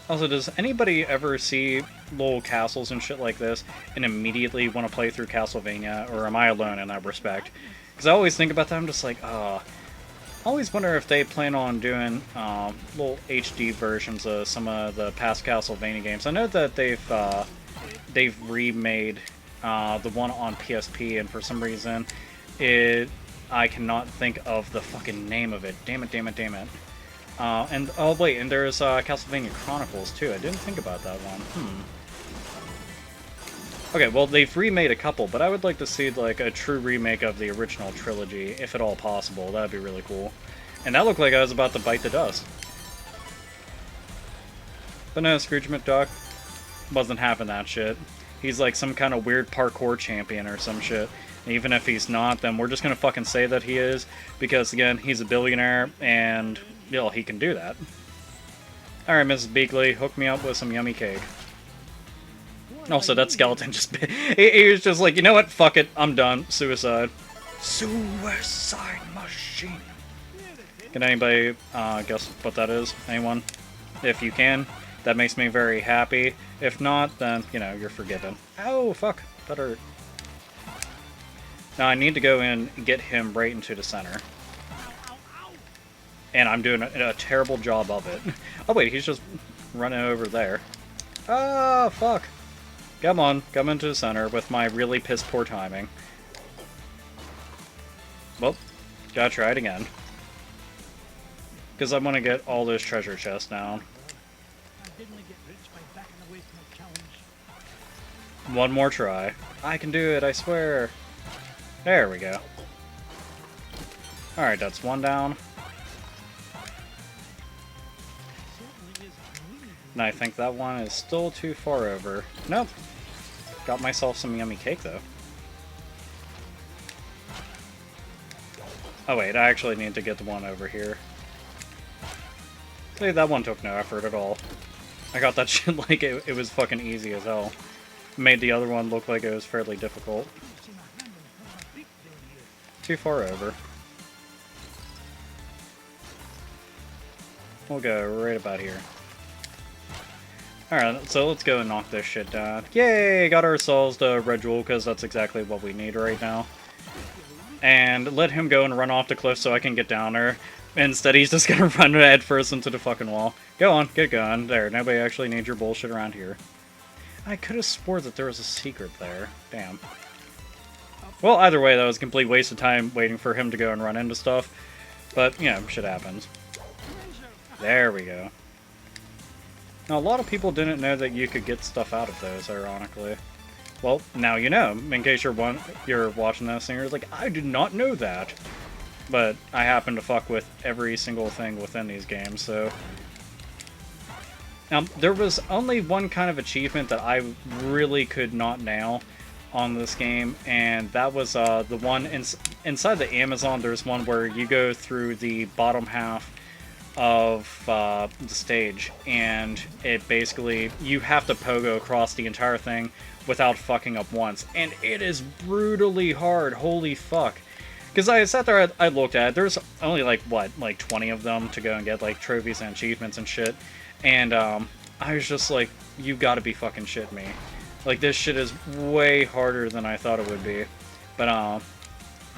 Also, does anybody ever see little castles and shit like this and immediately want to play through Castlevania, or am I alone in that respect? Because I always think about that, I'm just like, I always wonder if they plan on doing little HD versions of some of the past Castlevania games. I know that they've remade the one on PSP, and for some reason, I cannot think of the fucking name of it. Damn it, damn it, damn it. And oh wait, and there's Castlevania Chronicles too. I didn't think about that one. Okay, well, they've remade a couple, but I would like to see, like, a true remake of the original trilogy, if at all possible. That'd be really cool. And that looked like I was about to bite the dust. But no, Scrooge McDuck wasn't having that shit. He's like some kind of weird parkour champion or some shit. And even if he's not, then we're just gonna fucking say that he is, because, again, he's a billionaire, and, you know, he can do that. Alright, Mrs. Beakley, hook me up with some yummy cake. Also, that skeleton just... he was just like, you know what? Fuck it. I'm done. Suicide. Suicide machine. Can anybody guess what that is? Anyone? If you can, that makes me very happy. If not, then, you know, you're forgiven. Oh, fuck. That hurt. Now, I need to go in and get him right into the center. And I'm doing a terrible job of it. Oh wait, he's just running over there. Ah, fuck. Come on, come into the center with my really piss poor timing. Well, gotta try it again. Because I want to get all those treasure chests now. I didn't get rich by backing away from a challenge. One more try. I can do it, I swear. There we go. Alright, that's one down. And I think that one is still too far over. Nope. Got myself some yummy cake, though. Oh wait, I actually need to get the one over here. See, that one took no effort at all. I got that shit like it was fucking easy as hell. Made the other one look like it was fairly difficult. Too far over. We'll go right about here. Alright, so let's go and knock this shit down. Yay! Got ourselves the red jewel, because that's exactly what we need right now. And let him go and run off the cliff so I can get down there. Instead, he's just gonna run head first into the fucking wall. Go on, get going. There, nobody actually needs your bullshit around here. I could have swore that there was a secret there. Damn. Well, either way, that was a complete waste of time waiting for him to go and run into stuff. But, you know, shit happens. There we go. Now, a lot of people didn't know that you could get stuff out of those, ironically. Well, now you know, in case you're watching this and you're like, I did not know that. But I happen to fuck with every single thing within these games, so... Now, there was only one kind of achievement that I really could not nail on this game, and that was the one inside the Amazon. There's one where you go through the bottom half of the stage, and it basically, you have to pogo across the entire thing without fucking up once, and it is brutally hard. Holy fuck. Because I sat there, I looked at it, there's only like, what, like 20 of them to go and get, like, trophies and achievements and shit, and I was just like, you gotta be fucking shitting me. Like, this shit is way harder than I thought it would be. But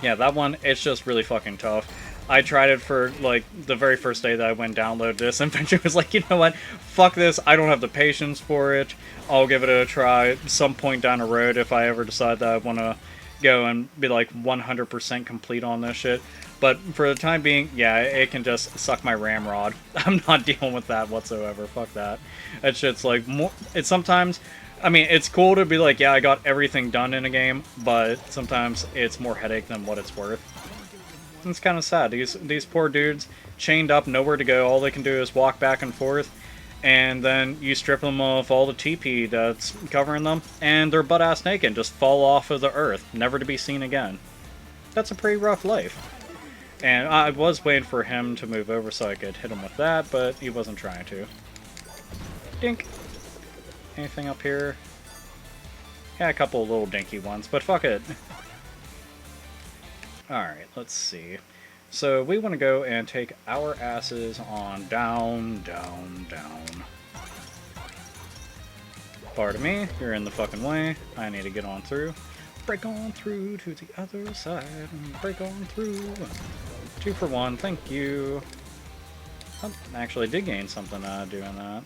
yeah, that one, it's just really fucking tough. I tried it for, like, the very first day that I went and download this, and eventually was like, you know what, fuck this, I don't have the patience for it, I'll give it a try some point down the road if I ever decide that I want to go and be, like, 100% complete on this shit. But for the time being, yeah, it can just suck my ramrod. I'm not dealing with that whatsoever, fuck that. That shit's, like, more, it's sometimes... I mean, it's cool to be like, yeah, I got everything done in a game, but sometimes it's more headache than what it's worth. It's kind of sad. These poor dudes, chained up, nowhere to go, all they can do is walk back and forth, and then you strip them of all the TP that's covering them, and they're butt-ass naked, just fall off of the earth, never to be seen again. That's a pretty rough life. And I was waiting for him to move over so I could hit him with that, but he wasn't trying to. Dink. Anything up here? Yeah, a couple of little dinky ones, but fuck it. Alright, let's see. So we want to go and take our asses on down, down, down. Pardon me, you're in the fucking way. I need to get on through. Break on through to the other side. Break on through. 2 for 1, thank you. Oh, actually did gain something doing that.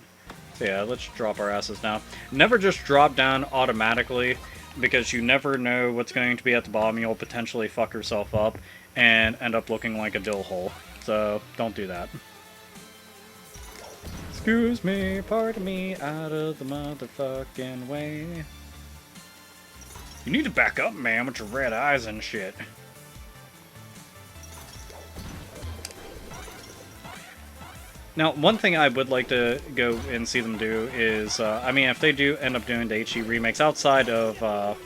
So yeah, let's drop our asses down. Never just drop down automatically, because you never know what's going to be at the bottom. You'll potentially fuck yourself up and end up looking like a dill hole. So don't do that. Excuse me, pardon me, out of the motherfucking way. You need to back up, man, with your red eyes and shit. Now, one thing I would like to go and see them do is, I mean, if they do end up doing the HD remakes outside of,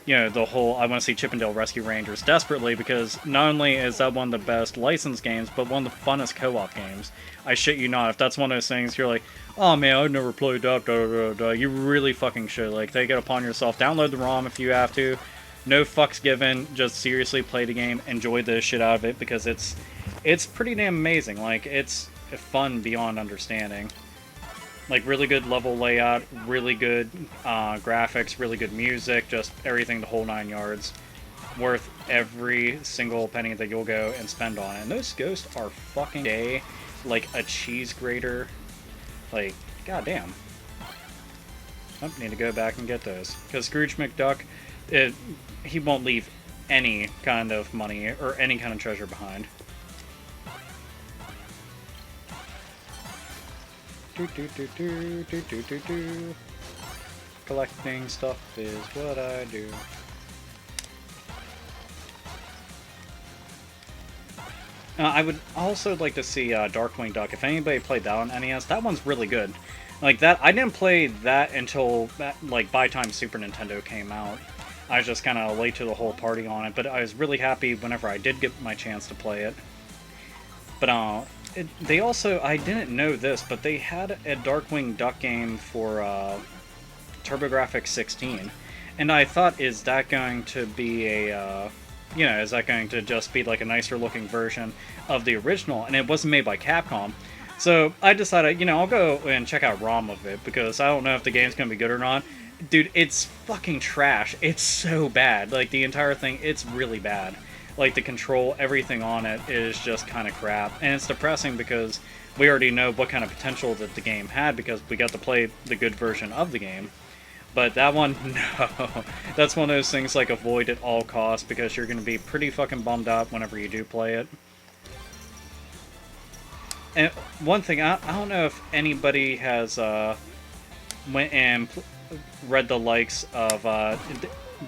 you know, the whole, I want to see Chip 'n Dale Rescue Rangers desperately, because not only is that one of the best licensed games, but one of the funnest co-op games. I shit you not, if that's one of those things you're like, oh man, I've never played that, you really fucking should. Like, take it upon yourself, download the ROM if you have to, no fucks given, just seriously play the game, enjoy the shit out of it, because it's pretty damn amazing. Like, it's fun beyond understanding. Like, really good level layout, really good graphics, really good music, just everything the whole 9 yards. worth every single penny that you'll go and spend on it. And those ghosts are fucking gay, like a cheese grater. Like, goddamn. I need to go back and get those. Because Scrooge McDuck, he won't leave any kind of money or any kind of treasure behind. Collecting stuff is what I do. I would also like to see Darkwing Duck. If anybody played that on NES, that one's really good. Like that, I didn't play that until like by time Super Nintendo came out. I was just kind of late to the whole party on it, but I was really happy whenever I did get my chance to play it. But they also, I didn't know this, but they had a Darkwing Duck game for TurboGrafx 16, and I thought, is that going to be a you know, is that going to just be like a nicer looking version of the original? And it wasn't made by Capcom. So I decided, you know, I'll go and check out ROM of it, because I don't know if the game's going to be good or not. Dude, it's fucking trash. It's so bad. Like, the entire thing, it's really bad. Like, the control, everything on it is just kind of crap. And it's depressing because we already know what kind of potential that the game had, because we got to play the good version of the game. But that one, no. That's one of those things, like, avoid at all costs, because you're going to be pretty fucking bummed out whenever you do play it. And one thing, I don't know if anybody has went and read the likes of...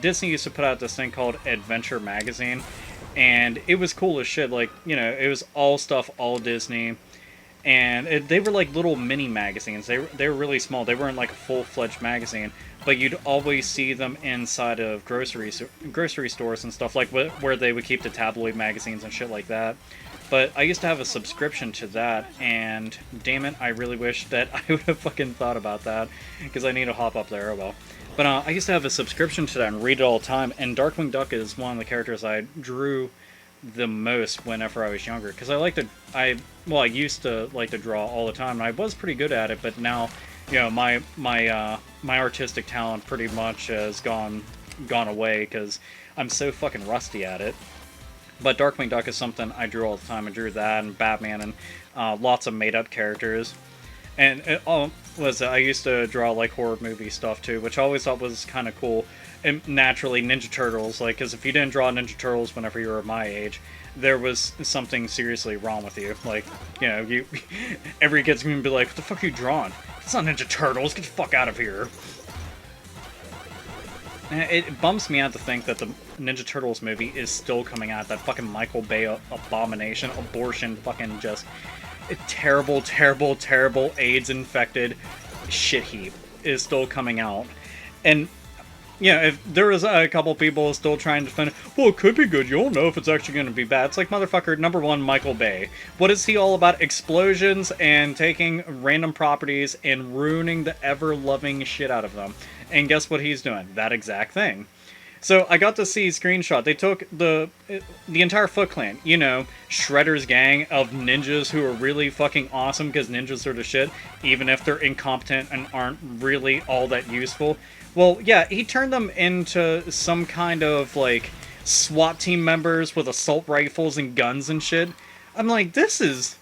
Disney used to put out this thing called Adventure Magazine, and it was cool as shit. Like, you know, it was all stuff, all Disney, and they were like little mini magazines. They were really small. They weren't like a full-fledged magazine, but you'd always see them inside of grocery stores and stuff, like where they would keep the tabloid magazines and shit like that. But I used to have a subscription to that, and damn it, I really wish that I would have fucking thought about that, because I need to hop up there, oh well. But I used to have a subscription to that and read it all the time, and Darkwing Duck is one of the characters I drew the most whenever I was younger, because I used to like to draw all the time, and I was pretty good at it, but now, you know, my artistic talent pretty much has gone away, because I'm so fucking rusty at it. But Darkwing Duck is something I drew all the time. I drew that and Batman and lots of made-up characters. And I used to draw like horror movie stuff too, which I always thought was kind of cool. And naturally, Ninja Turtles, like, because if you didn't draw Ninja Turtles whenever you were my age, there was something seriously wrong with you. Like, you know, every kid's gonna be like, "What the fuck are you drawing? It's not Ninja Turtles. Get the fuck out of here." It bumps me out to think that the Ninja Turtles movie is still coming out. That fucking Michael Bay abomination, abortion, fucking just terrible, terrible, terrible AIDS-infected shit heap is still coming out. And, you know, if there was a couple people still trying to defend it, well, it could be good, you don't know if it's actually going to be bad. It's like, motherfucker, number one, Michael Bay. What is he all about? Explosions and taking random properties and ruining the ever-loving shit out of them. And guess what he's doing? That exact thing. So I got to see a screenshot. They took the entire Foot Clan, you know, Shredder's gang of ninjas who are really fucking awesome because ninjas are the shit, even if they're incompetent and aren't really all that useful. Well, yeah, he turned them into some kind of, like, SWAT team members with assault rifles and guns and shit. I'm like, this is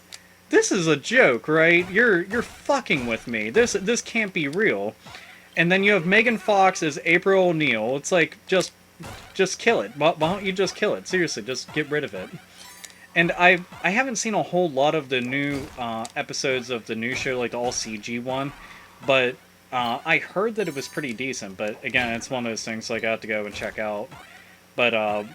a joke, right? You're fucking with me. This can't be real. And then you have Megan Fox as April O'Neil. It's like, just kill it. Why don't you just kill it? Seriously, just get rid of it. And I haven't seen a whole lot of the new episodes of the new show, like the all CG one, but I heard that it was pretty decent. But again, it's one of those things like I have to go and check out. But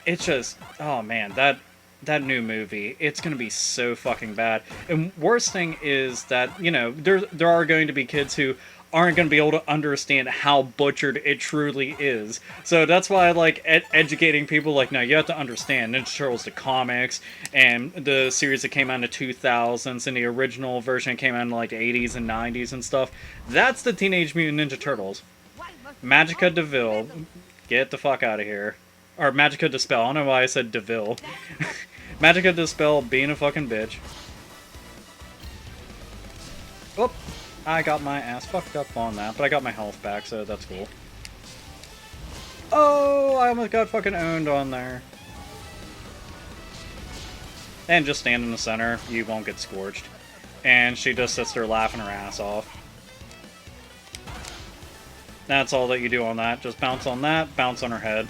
it's just, oh man, that new movie, it's gonna be so fucking bad. And worst thing is that, you know, there are going to be kids who aren't going to be able to understand how butchered it truly is. So that's why I like educating people, like, no, you have to understand Ninja Turtles, the comics, and the series that came out in the 2000s, and the original version came out in like the 80s and 90s and stuff. That's the Teenage Mutant Ninja Turtles. Magica DeVille, get the fuck out of here. Or Magica Dispel, I don't know why I said DeVille. Magica Dispel being a fucking bitch. Oop. I got my ass fucked up on that, but I got my health back, so that's cool. Oh, I almost got fucking owned on there. And just stand in the center, you won't get scorched. And she just sits there laughing her ass off. That's all that you do on that. Just bounce on that, bounce on her head.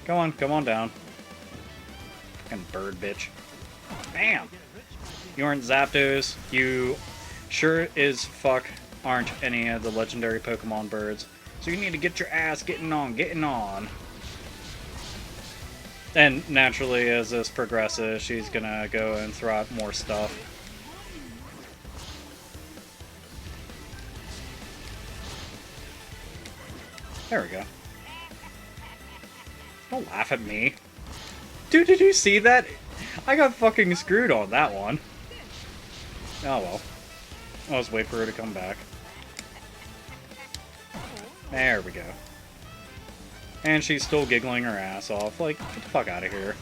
Go on down. Fucking bird bitch. Bam! You aren't Zapdos. You sure as fuck aren't any of the legendary Pokemon birds. So you need to get your ass getting on. And naturally, as this progresses, she's gonna go and throw out more stuff. There we go. Don't laugh at me. Dude, did you see that? I got fucking screwed on that one. Oh well. I'll just wait for her to come back. There we go. And she's still giggling her ass off. Like, get the fuck out of here.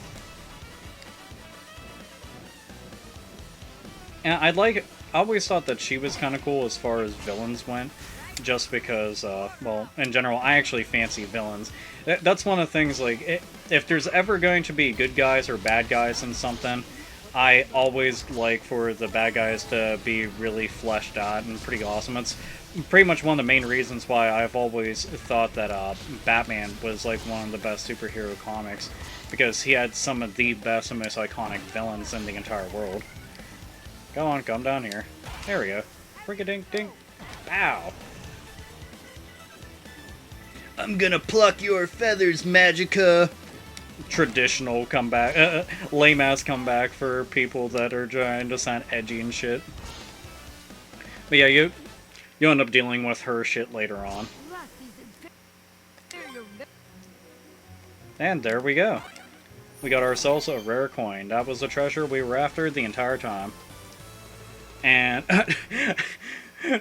And I always thought that she was kind of cool as far as villains went. Just because, well, in general, I actually fancy villains. That's one of the things, like, if there's ever going to be good guys or bad guys in something, I always like for the bad guys to be really fleshed out and pretty awesome. It's pretty much one of the main reasons why I've always thought that Batman was like one of the best superhero comics, because he had some of the best and most iconic villains in the entire world. Go on, come down here. There we go. Frick-a-dink-dink. Bow. I'm gonna pluck your feathers, Magica. Traditional comeback, lame ass comeback for people that are trying to sound edgy and shit. But yeah, you end up dealing with her shit later on. And there we go. We got ourselves a rare coin. That was the treasure we were after the entire time. And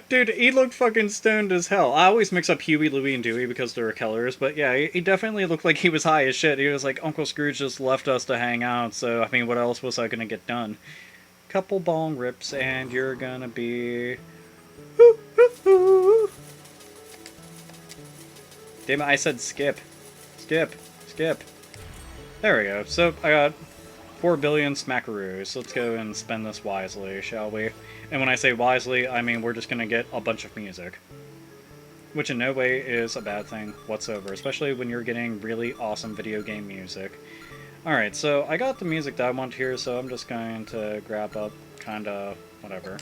dude, he looked fucking stoned as hell. I always mix up Huey, Louie, and Dewey because they're colors, but yeah, he definitely looked like he was high as shit. He was like, Uncle Scrooge just left us to hang out, so, I mean, what else was I gonna get done? Couple bong rips, and you're gonna be... Damn it, I said skip. Skip. There we go. So, I got 4 billion smackaroos. Let's go and spend this wisely, shall we? And when I say wisely, I mean we're just gonna get a bunch of music. Which in no way is a bad thing whatsoever, especially when you're getting really awesome video game music. Alright, so I got the music that I want here, so I'm just going to grab up kinda whatever.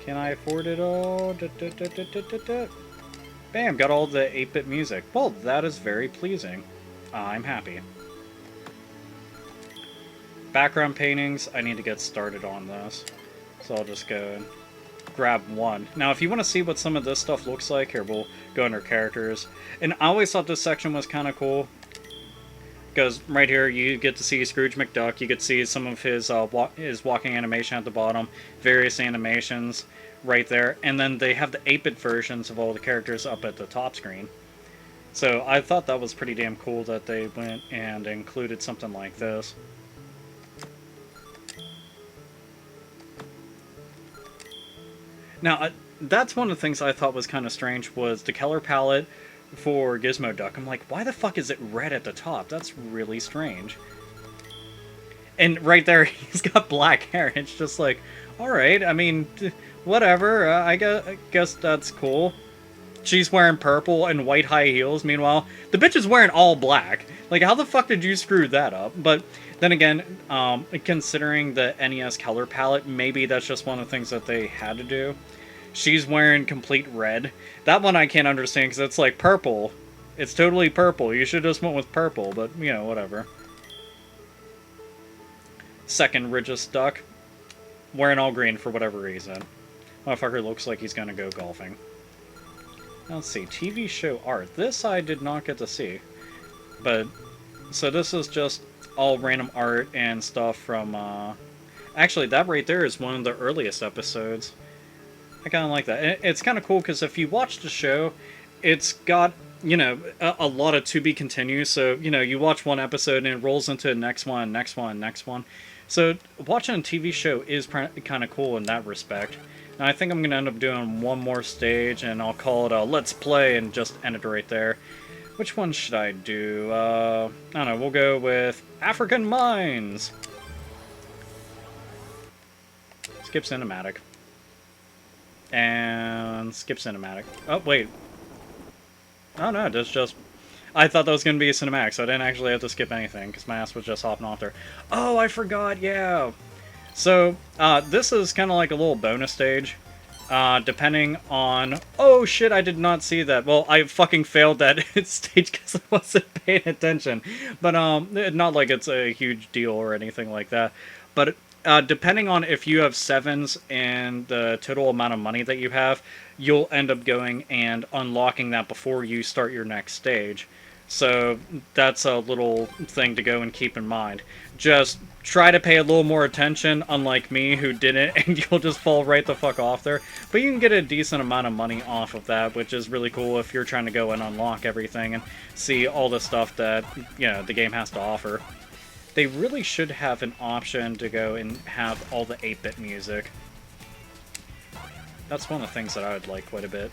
Can I afford it all? Bam, got all the 8-bit music. Well, that is very pleasing. I'm happy. Background paintings, I need to get started on this. So I'll just go and grab one. Now, if you want to see what some of this stuff looks like, here, we'll go under characters. And I always thought this section was kind of cool. Because right here, you get to see Scrooge McDuck. You get to see some of his walking animation at the bottom. Various animations right there. And then they have the 8-bit versions of all the characters up at the top screen. So I thought that was pretty damn cool that they went and included something like this. Now, that's one of the things I thought was kind of strange, was the color palette for Gizmo Duck. I'm like, why the fuck is it red at the top? That's really strange. And right there, he's got black hair. It's just like, alright, I mean, whatever, I guess that's cool. She's wearing purple and white high heels. Meanwhile, the bitch is wearing all black. Like, how the fuck did you screw that up? But then again, considering the NES color palette, maybe that's just one of the things that they had to do. She's wearing complete red. That one I can't understand, because it's like purple. It's totally purple. You should just went with purple, but, you know, whatever. Second richest duck. Wearing all green for whatever reason. Motherfucker looks like he's gonna go golfing. Let's see, TV show art. This I did not get to see. But, so this is just all random art and stuff from, actually, that right there is one of the earliest episodes. I kind of like that. It's kind of cool, because if you watch the show, it's got, you know, a lot of to be continued. So, you know, you watch one episode and it rolls into the next one, next one, next one. So, watching a TV show is kind of cool in that respect. And I think I'm going to end up doing one more stage, and I'll call it a Let's Play and just end it right there. Which one should I do? I don't know, we'll go with African Mines! Skip cinematic. And skip cinematic. Oh, wait. Oh no, that's just... I thought that was going to be a cinematic, so I didn't actually have to skip anything, because my ass was just hopping off there. Oh, I forgot, yeah! So, this is kind of like a little bonus stage. Depending on... Oh shit, I did not see that. Well, I fucking failed that stage because I wasn't paying attention. But, not like it's a huge deal or anything like that. But, depending on if you have 7s and the total amount of money that you have, you'll end up going and unlocking that before you start your next stage. So that's a little thing to go and keep in mind. Just try to pay a little more attention, unlike me who didn't, and you'll just fall right the fuck off there. But you can get a decent amount of money off of that, which is really cool if you're trying to go and unlock everything and see all the stuff that, you know, the game has to offer. They really should have an option to go and have all the 8-bit music. That's one of the things that I would like quite a bit.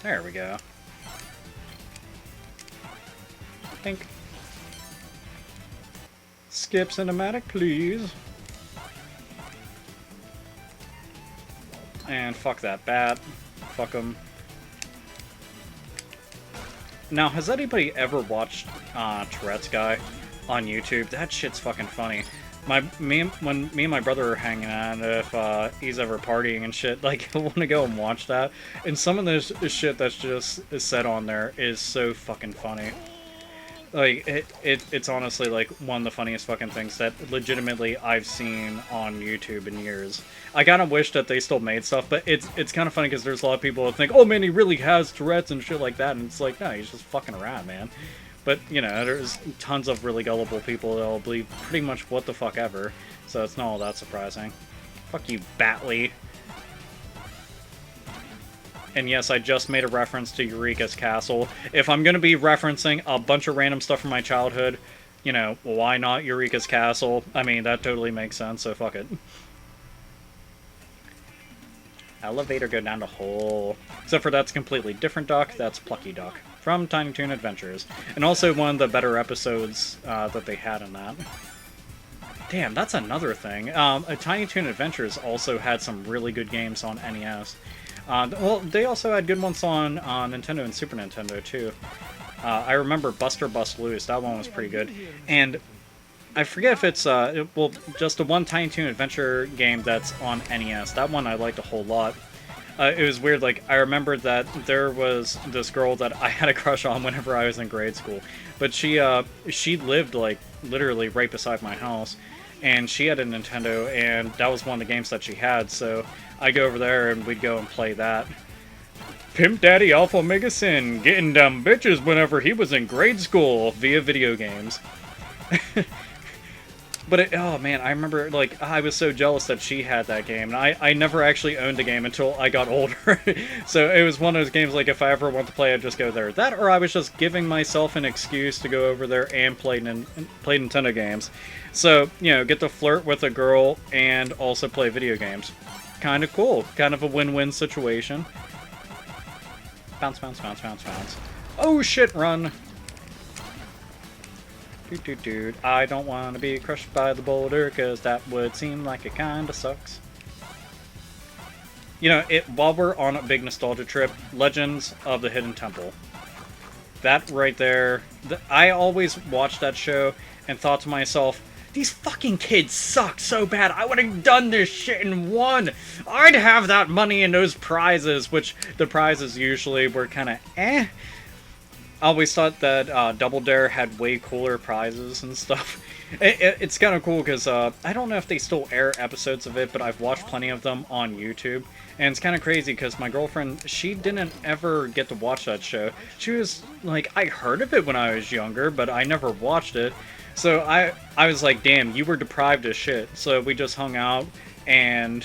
There we go. Think. Skip cinematic, please. And fuck that bat. Fuck him. Now, has anybody ever watched Tourette's Guy on YouTube? That shit's fucking funny. When me and my brother are hanging out, if he's ever partying and shit, like, I want to go and watch that. And some of this shit that's just said on there is so fucking funny. Like, it's honestly, like, one of the funniest fucking things that legitimately I've seen on YouTube in years. I kind of wish that they still made stuff, but it's kind of funny because there's a lot of people that think, oh man, he really has Tourette's and shit like that, and it's like, no, he's just fucking around, man. But, you know, there's tons of really gullible people that'll believe pretty much what the fuck ever, so it's not all that surprising. Fuck you, Batley. And yes, I just made a reference to Eureka's Castle. If I'm going to be referencing a bunch of random stuff from my childhood, you know, why not Eureka's Castle? I mean, that totally makes sense, so fuck it. Elevator go down the hole. Except for that's completely different duck, that's Plucky Duck from Tiny Toon Adventures. And also one of the better episodes that they had in that. Damn, that's another thing. Tiny Toon Adventures also had some really good games on NES. Well, they also had good ones on Nintendo and Super Nintendo, too. I remember Buster Bust Loose. That one was pretty good. And I forget if it's, well, just the one Tiny Toon Adventure game that's on NES. That one I liked a whole lot. It was weird, like, I remember that there was this girl that I had a crush on whenever I was in grade school. But she lived, like, literally right beside my house. And she had a Nintendo, and that was one of the games that she had, so I go over there and we'd go and play that. Pimp Daddy AlphaOmegaSin getting dumb bitches whenever he was in grade school via video games. But oh man, I remember, like, I was so jealous that she had that game, and I never actually owned the game until I got older. So it was one of those games, like, if I ever want to play, I'd just go there. That, or I was just giving myself an excuse to go over there and play Nintendo games. So, you know, get to flirt with a girl and also play video games. Kind of cool. Kind of a win-win situation. Bounce, bounce, bounce, bounce, bounce. Oh shit, run! Dude, I don't want to be crushed by the boulder, because that would seem like it kinda sucks. You know, while we're on a big nostalgia trip, Legends of the Hidden Temple. That right there, I always watched that show and thought to myself, these fucking kids suck so bad, I would have done this shit and won! I'd have that money and those prizes, which the prizes usually were kinda eh. I always thought that Double Dare had way cooler prizes and stuff. It's kind of cool because I don't know if they still air episodes of it, but I've watched plenty of them on YouTube. And it's kind of crazy because my girlfriend, she didn't ever get to watch that show. She was like, I heard of it when I was younger, but I never watched it. So I was like, damn, you were deprived of shit. So we just hung out and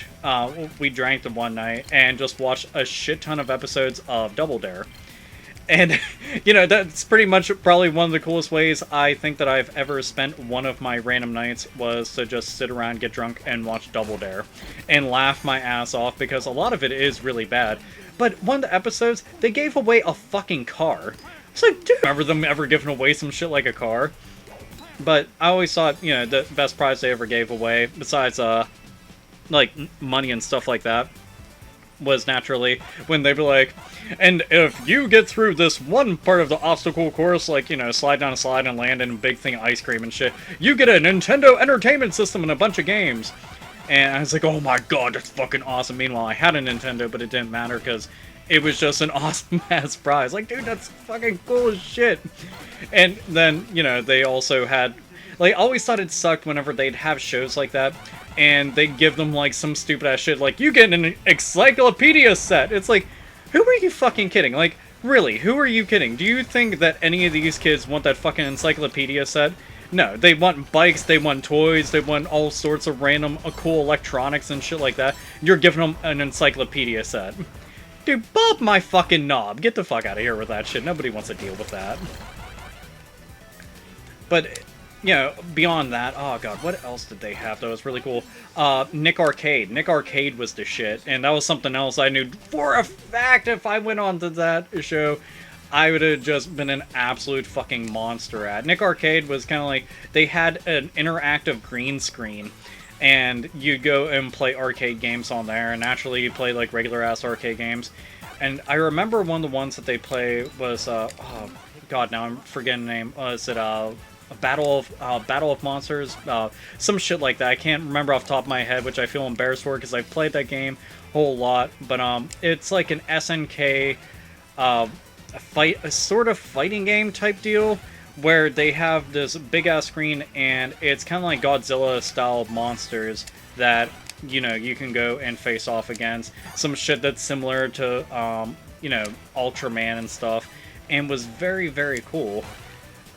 we drank them one night and just watched a shit ton of episodes of Double Dare. And, you know, that's pretty much probably one of the coolest ways I think that I've ever spent one of my random nights was to just sit around, get drunk, and watch Double Dare. And laugh my ass off, because a lot of it is really bad. But one of the episodes, they gave away a fucking car. It's like, dude, remember them ever giving away some shit like a car? But I always thought, you know, the best prize they ever gave away, besides, like, money and stuff like that, was naturally when they'd be like, and if you get through this one part of the obstacle course, like, you know, slide down a slide and land in a big thing of ice cream and shit, you get a Nintendo Entertainment System and a bunch of games. And I was like, oh my god, that's fucking awesome. Meanwhile, I had a Nintendo, but it didn't matter because it was just an awesome ass prize. Like, dude, that's fucking cool as shit. And then, you know, they also had, like, I always thought it sucked whenever they'd have shows like that, and they'd give them, like, some stupid ass shit, like, you get an encyclopedia set. It's like, who are you fucking kidding? Like, really, who are you kidding? Do you think that any of these kids want that fucking encyclopedia set? No, they want bikes, they want toys, they want all sorts of random cool electronics and shit like that. You're giving them an encyclopedia set. Dude, bob my fucking knob. Get the fuck out of here with that shit. Nobody wants to deal with that. But, you know, beyond that, oh god, what else did they have that was really cool? Nick Arcade. Nick Arcade was the shit, and that was something else I knew for a fact if I went on to that show, I would have just been an absolute fucking monster at. Nick Arcade was kind of like, they had an interactive green screen, and you'd go and play arcade games on there, and naturally you play like regular ass arcade games. And I remember one of the ones that they play was, oh god, now I'm forgetting the name. Is it, Battle of Monsters, some shit like that. I can't remember off the top of my head, which I feel embarrassed for because I've played that game a whole lot. But it's like an SNK, a sort of fighting game type deal where they have this big ass screen and it's kind of like Godzilla style monsters that, you know, you can go and face off against. Some shit that's similar to, you know, Ultraman and stuff, and was very, very cool.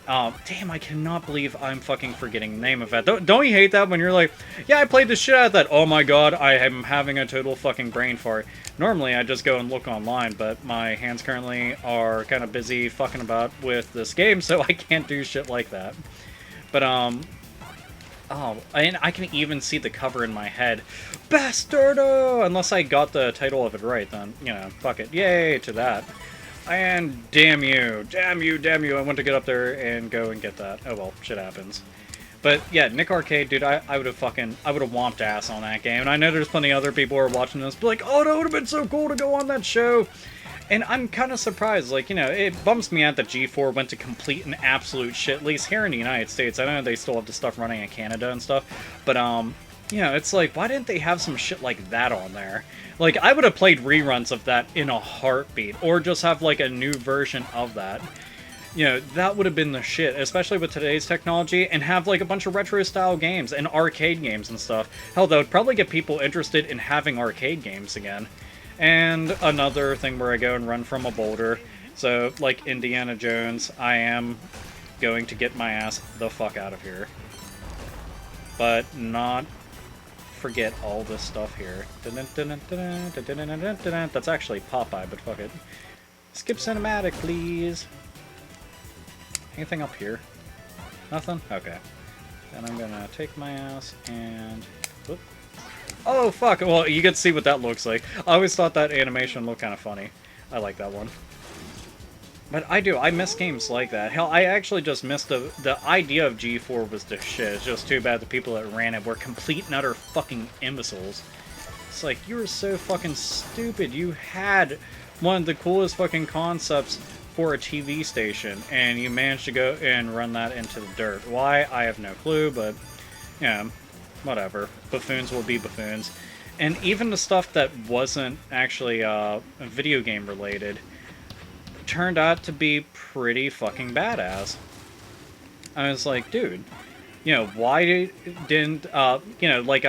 Damn, I cannot believe I'm fucking forgetting the name of that. Don't you hate that when you're like, yeah, I played the shit out of that. Oh my god, I am having a total fucking brain fart. Normally, I just go and look online, but my hands currently are kind of busy fucking about with this game, so I can't do shit like that. But, oh, and I can even see the cover in my head. Bastardo! Unless I got the title of it right, then, you know, fuck it. Yay to that. And damn you, damn you, damn you, I want to get up there and go and get that. Oh well, shit happens. But yeah, Nick Arcade, dude, I would have whomped ass on that game. And I know there's plenty of other people who are watching this, but like, oh, that would have been so cool to go on that show. And I'm kind of surprised, like, you know, it bumps me out that G4 went to complete and absolute shit, at least here in the United States. I know they still have the stuff running in Canada and stuff, but, you know, it's like, why didn't they have some shit like that on there? Like, I would have played reruns of that in a heartbeat, or just have, like, a new version of that. You know, that would have been the shit, especially with today's technology, and have, like, a bunch of retro-style games and arcade games and stuff. Hell, that would probably get people interested in having arcade games again. And another thing where I go and run from a boulder. So, like Indiana Jones, I am going to get my ass the fuck out of here. But not forget all this stuff here. That's actually Popeye, but fuck it. Skip cinematic, please. Anything up here? Nothing? Okay. Then I'm gonna take my ass and... Whoop. Oh, fuck! Well, you get to see what that looks like. I always thought that animation looked kind of funny. I like that one. But I miss games like that. Hell, I actually just missed the idea of G4 was the shit. It's just too bad the people that ran it were complete and utter fucking imbeciles. It's like, you were so fucking stupid. You had one of the coolest fucking concepts for a TV station, and you managed to go and run that into the dirt. Why? I have no clue, but, yeah, whatever. Buffoons will be buffoons. And even the stuff that wasn't actually video game related turned out to be pretty fucking badass. I was like, dude, you know, why didn't, you know, like,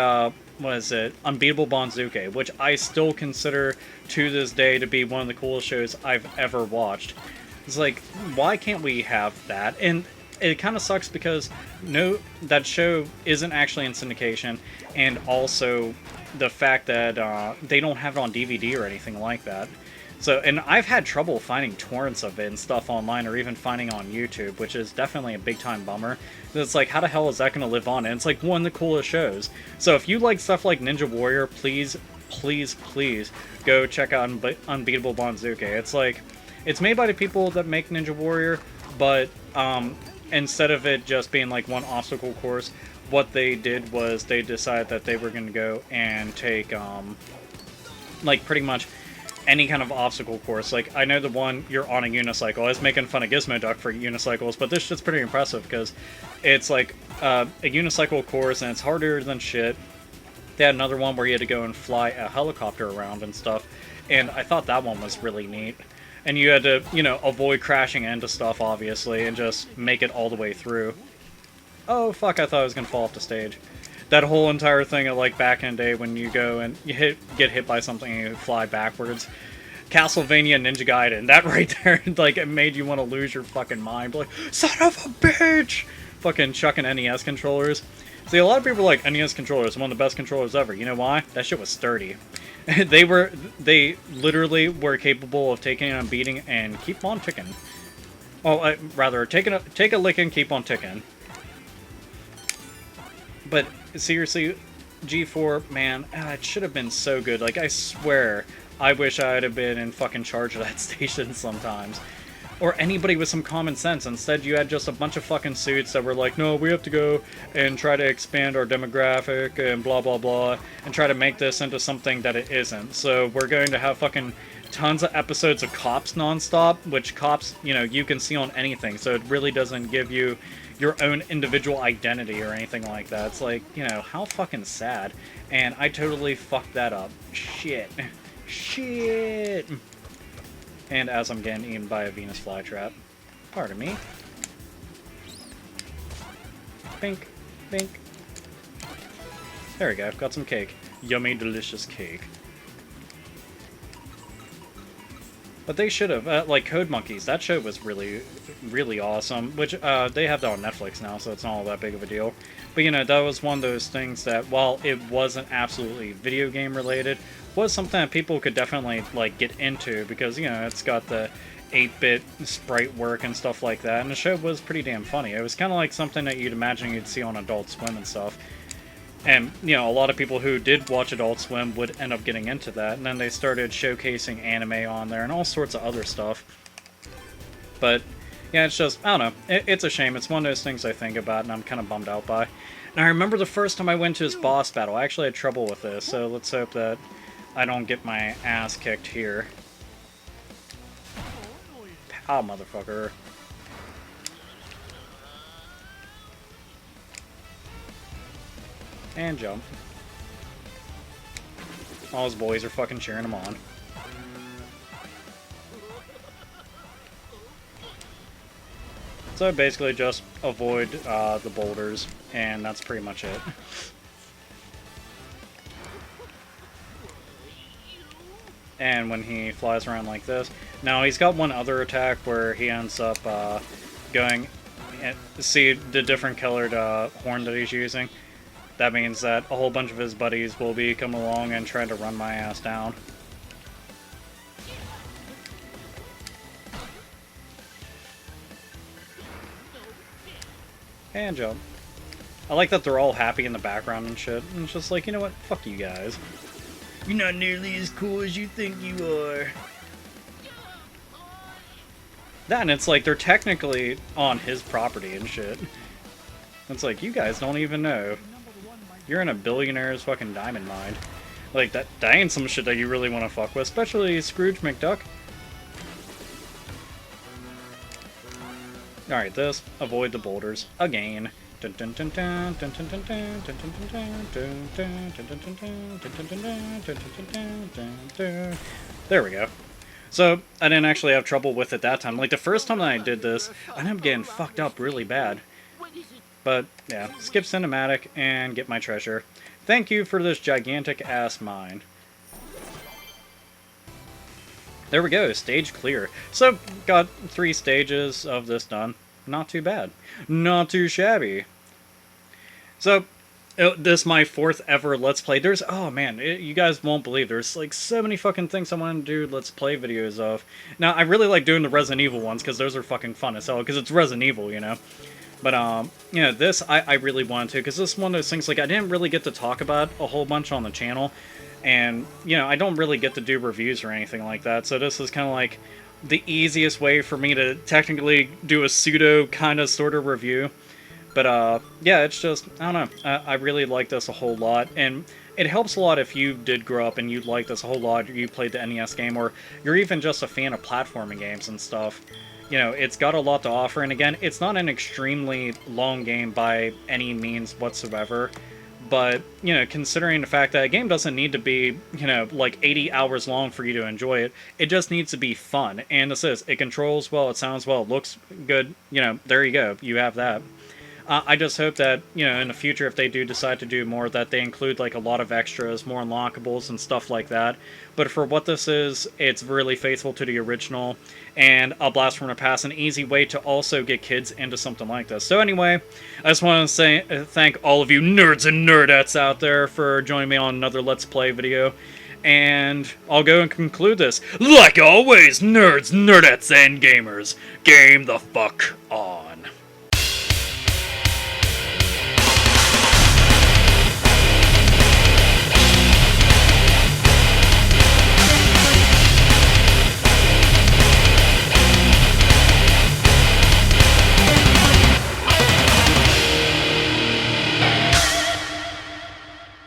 what is it? Unbeatable Banzuke, which I still consider to this day to be one of the coolest shows I've ever watched. It's like, why can't we have that? And it kind of sucks because that show isn't actually in syndication, and also the fact that they don't have it on DVD or anything like that. So, and I've had trouble finding torrents of it and stuff online, or even finding on YouTube, which is definitely a big time bummer. It's like, how the hell is that going to live on? And it's like one of the coolest shows. So if you like stuff like Ninja Warrior, please, please, please go check out Unbeatable Banzuke. It's like, it's made by the people that make Ninja Warrior, but instead of it just being like one obstacle course, what they did was they decided that they were going to go and take, like, pretty much any kind of obstacle course. Like, I know the one you're on a unicycle. I was making fun of Gizmo Duck for unicycles, but this shit's pretty impressive because it's like a unicycle course and it's harder than shit. They had another one where you had to go and fly a helicopter around and stuff, and I thought that one was really neat. And you had to, you know, avoid crashing into stuff, obviously, and just make it all the way through. Oh, fuck, I thought I was gonna fall off the stage. That whole entire thing of, like, back in the day when you go and you get hit by something and you fly backwards. Castlevania Ninja Gaiden, that right there, like, it made you want to lose your fucking mind. Like, son of a bitch! Fucking chucking NES controllers. See, a lot of people are like, NES controllers, one of the best controllers ever. You know why? That shit was sturdy. They literally were capable of taking a beating and keep on ticking. Well, rather, take a licking, keep on ticking. But seriously, G4, man, it should have been so good. Like, I swear, I wish I'd have been in fucking charge of that station sometimes. Or anybody with some common sense. Instead, you had just a bunch of fucking suits that were like, no, we have to go and try to expand our demographic and blah, blah, blah, and try to make this into something that it isn't. So we're going to have fucking tons of episodes of Cops nonstop, which Cops, you know, you can see on anything. So it really doesn't give you your own individual identity or anything like that. It's like, you know, how fucking sad. And I totally fucked that up. Shit. Shit. And as I'm getting eaten by a Venus flytrap. Pardon me. Bink. Bink. There we go. Got some cake. Yummy, delicious cake. But they should have, like Code Monkeys, that show was really, really awesome, which, they have that on Netflix now, so it's not all that big of a deal. But, you know, that was one of those things that, while it wasn't absolutely video game related, was something that people could definitely, like, get into, because, you know, it's got the 8-bit sprite work and stuff like that, and the show was pretty damn funny. It was kind of like something that you'd imagine you'd see on Adult Swim and stuff. And, you know, a lot of people who did watch Adult Swim would end up getting into that, and then they started showcasing anime on there and all sorts of other stuff. But, yeah, it's just, I don't know, it's a shame. It's one of those things I think about and I'm kind of bummed out by. And I remember the first time I went to his boss battle, I actually had trouble with this, so let's hope that I don't get my ass kicked here. Pow, motherfucker. And jump. All his boys are fucking cheering him on. So basically just avoid the boulders, and that's pretty much it. And when he flies around like this... Now, he's got one other attack where he ends up going... See the different colored horn that he's using? That means that a whole bunch of his buddies will be coming along and trying to run my ass down. And jump. I like that they're all happy in the background and shit. And it's just like, you know what? Fuck you guys. You're not nearly as cool as you think you are. That, and it's like they're technically on his property and shit. It's like, you guys don't even know. You're in a billionaire's fucking diamond mine. Like, that ain't some shit that you really want to fuck with, especially Scrooge McDuck. Alright, this. Avoid the boulders. Again. There we go. So, I didn't actually have trouble with it that time. Like, the first time that I did this, I ended up getting fucked up really bad. But, yeah, skip cinematic and get my treasure. Thank you for this gigantic-ass mine. There we go, stage clear. So, got 3 stages of this done. Not too bad. Not too shabby. So, This is my 4th ever Let's Play. There's, oh man, you guys won't believe, there's like so many fucking things I want to do Let's Play videos of. Now, I really like doing the Resident Evil ones, because those are fucking fun as hell, because it's Resident Evil, you know? But, you know, this, I really wanted to, because this is one of those things, like, I didn't really get to talk about a whole bunch on the channel, and, you know, I don't really get to do reviews or anything like that, so this is kind of like the easiest way for me to technically do a pseudo kind of sort of review. But, yeah, it's just, I don't know, I really like this a whole lot, and it helps a lot if you did grow up and you like this a whole lot, or you played the NES game, or you're even just a fan of platforming games and stuff. You know, it's got a lot to offer, and again, it's not an extremely long game by any means whatsoever, but, you know, considering the fact that a game doesn't need to be, you know, like 80 hours long for you to enjoy it, it just needs to be fun, and this is, it controls well, it sounds well, it looks good, you know, there you go, you have that. I just hope that, you know, in the future, if they do decide to do more, that they include, like, a lot of extras, more unlockables, and stuff like that. But for what this is, it's really faithful to the original, and a blast from the past, an easy way to also get kids into something like this. So anyway, I just want to say thank all of you nerds and nerdettes out there for joining me on another Let's Play video. And I'll go and conclude this. Like always, nerds, nerdettes, and gamers, game the fuck on.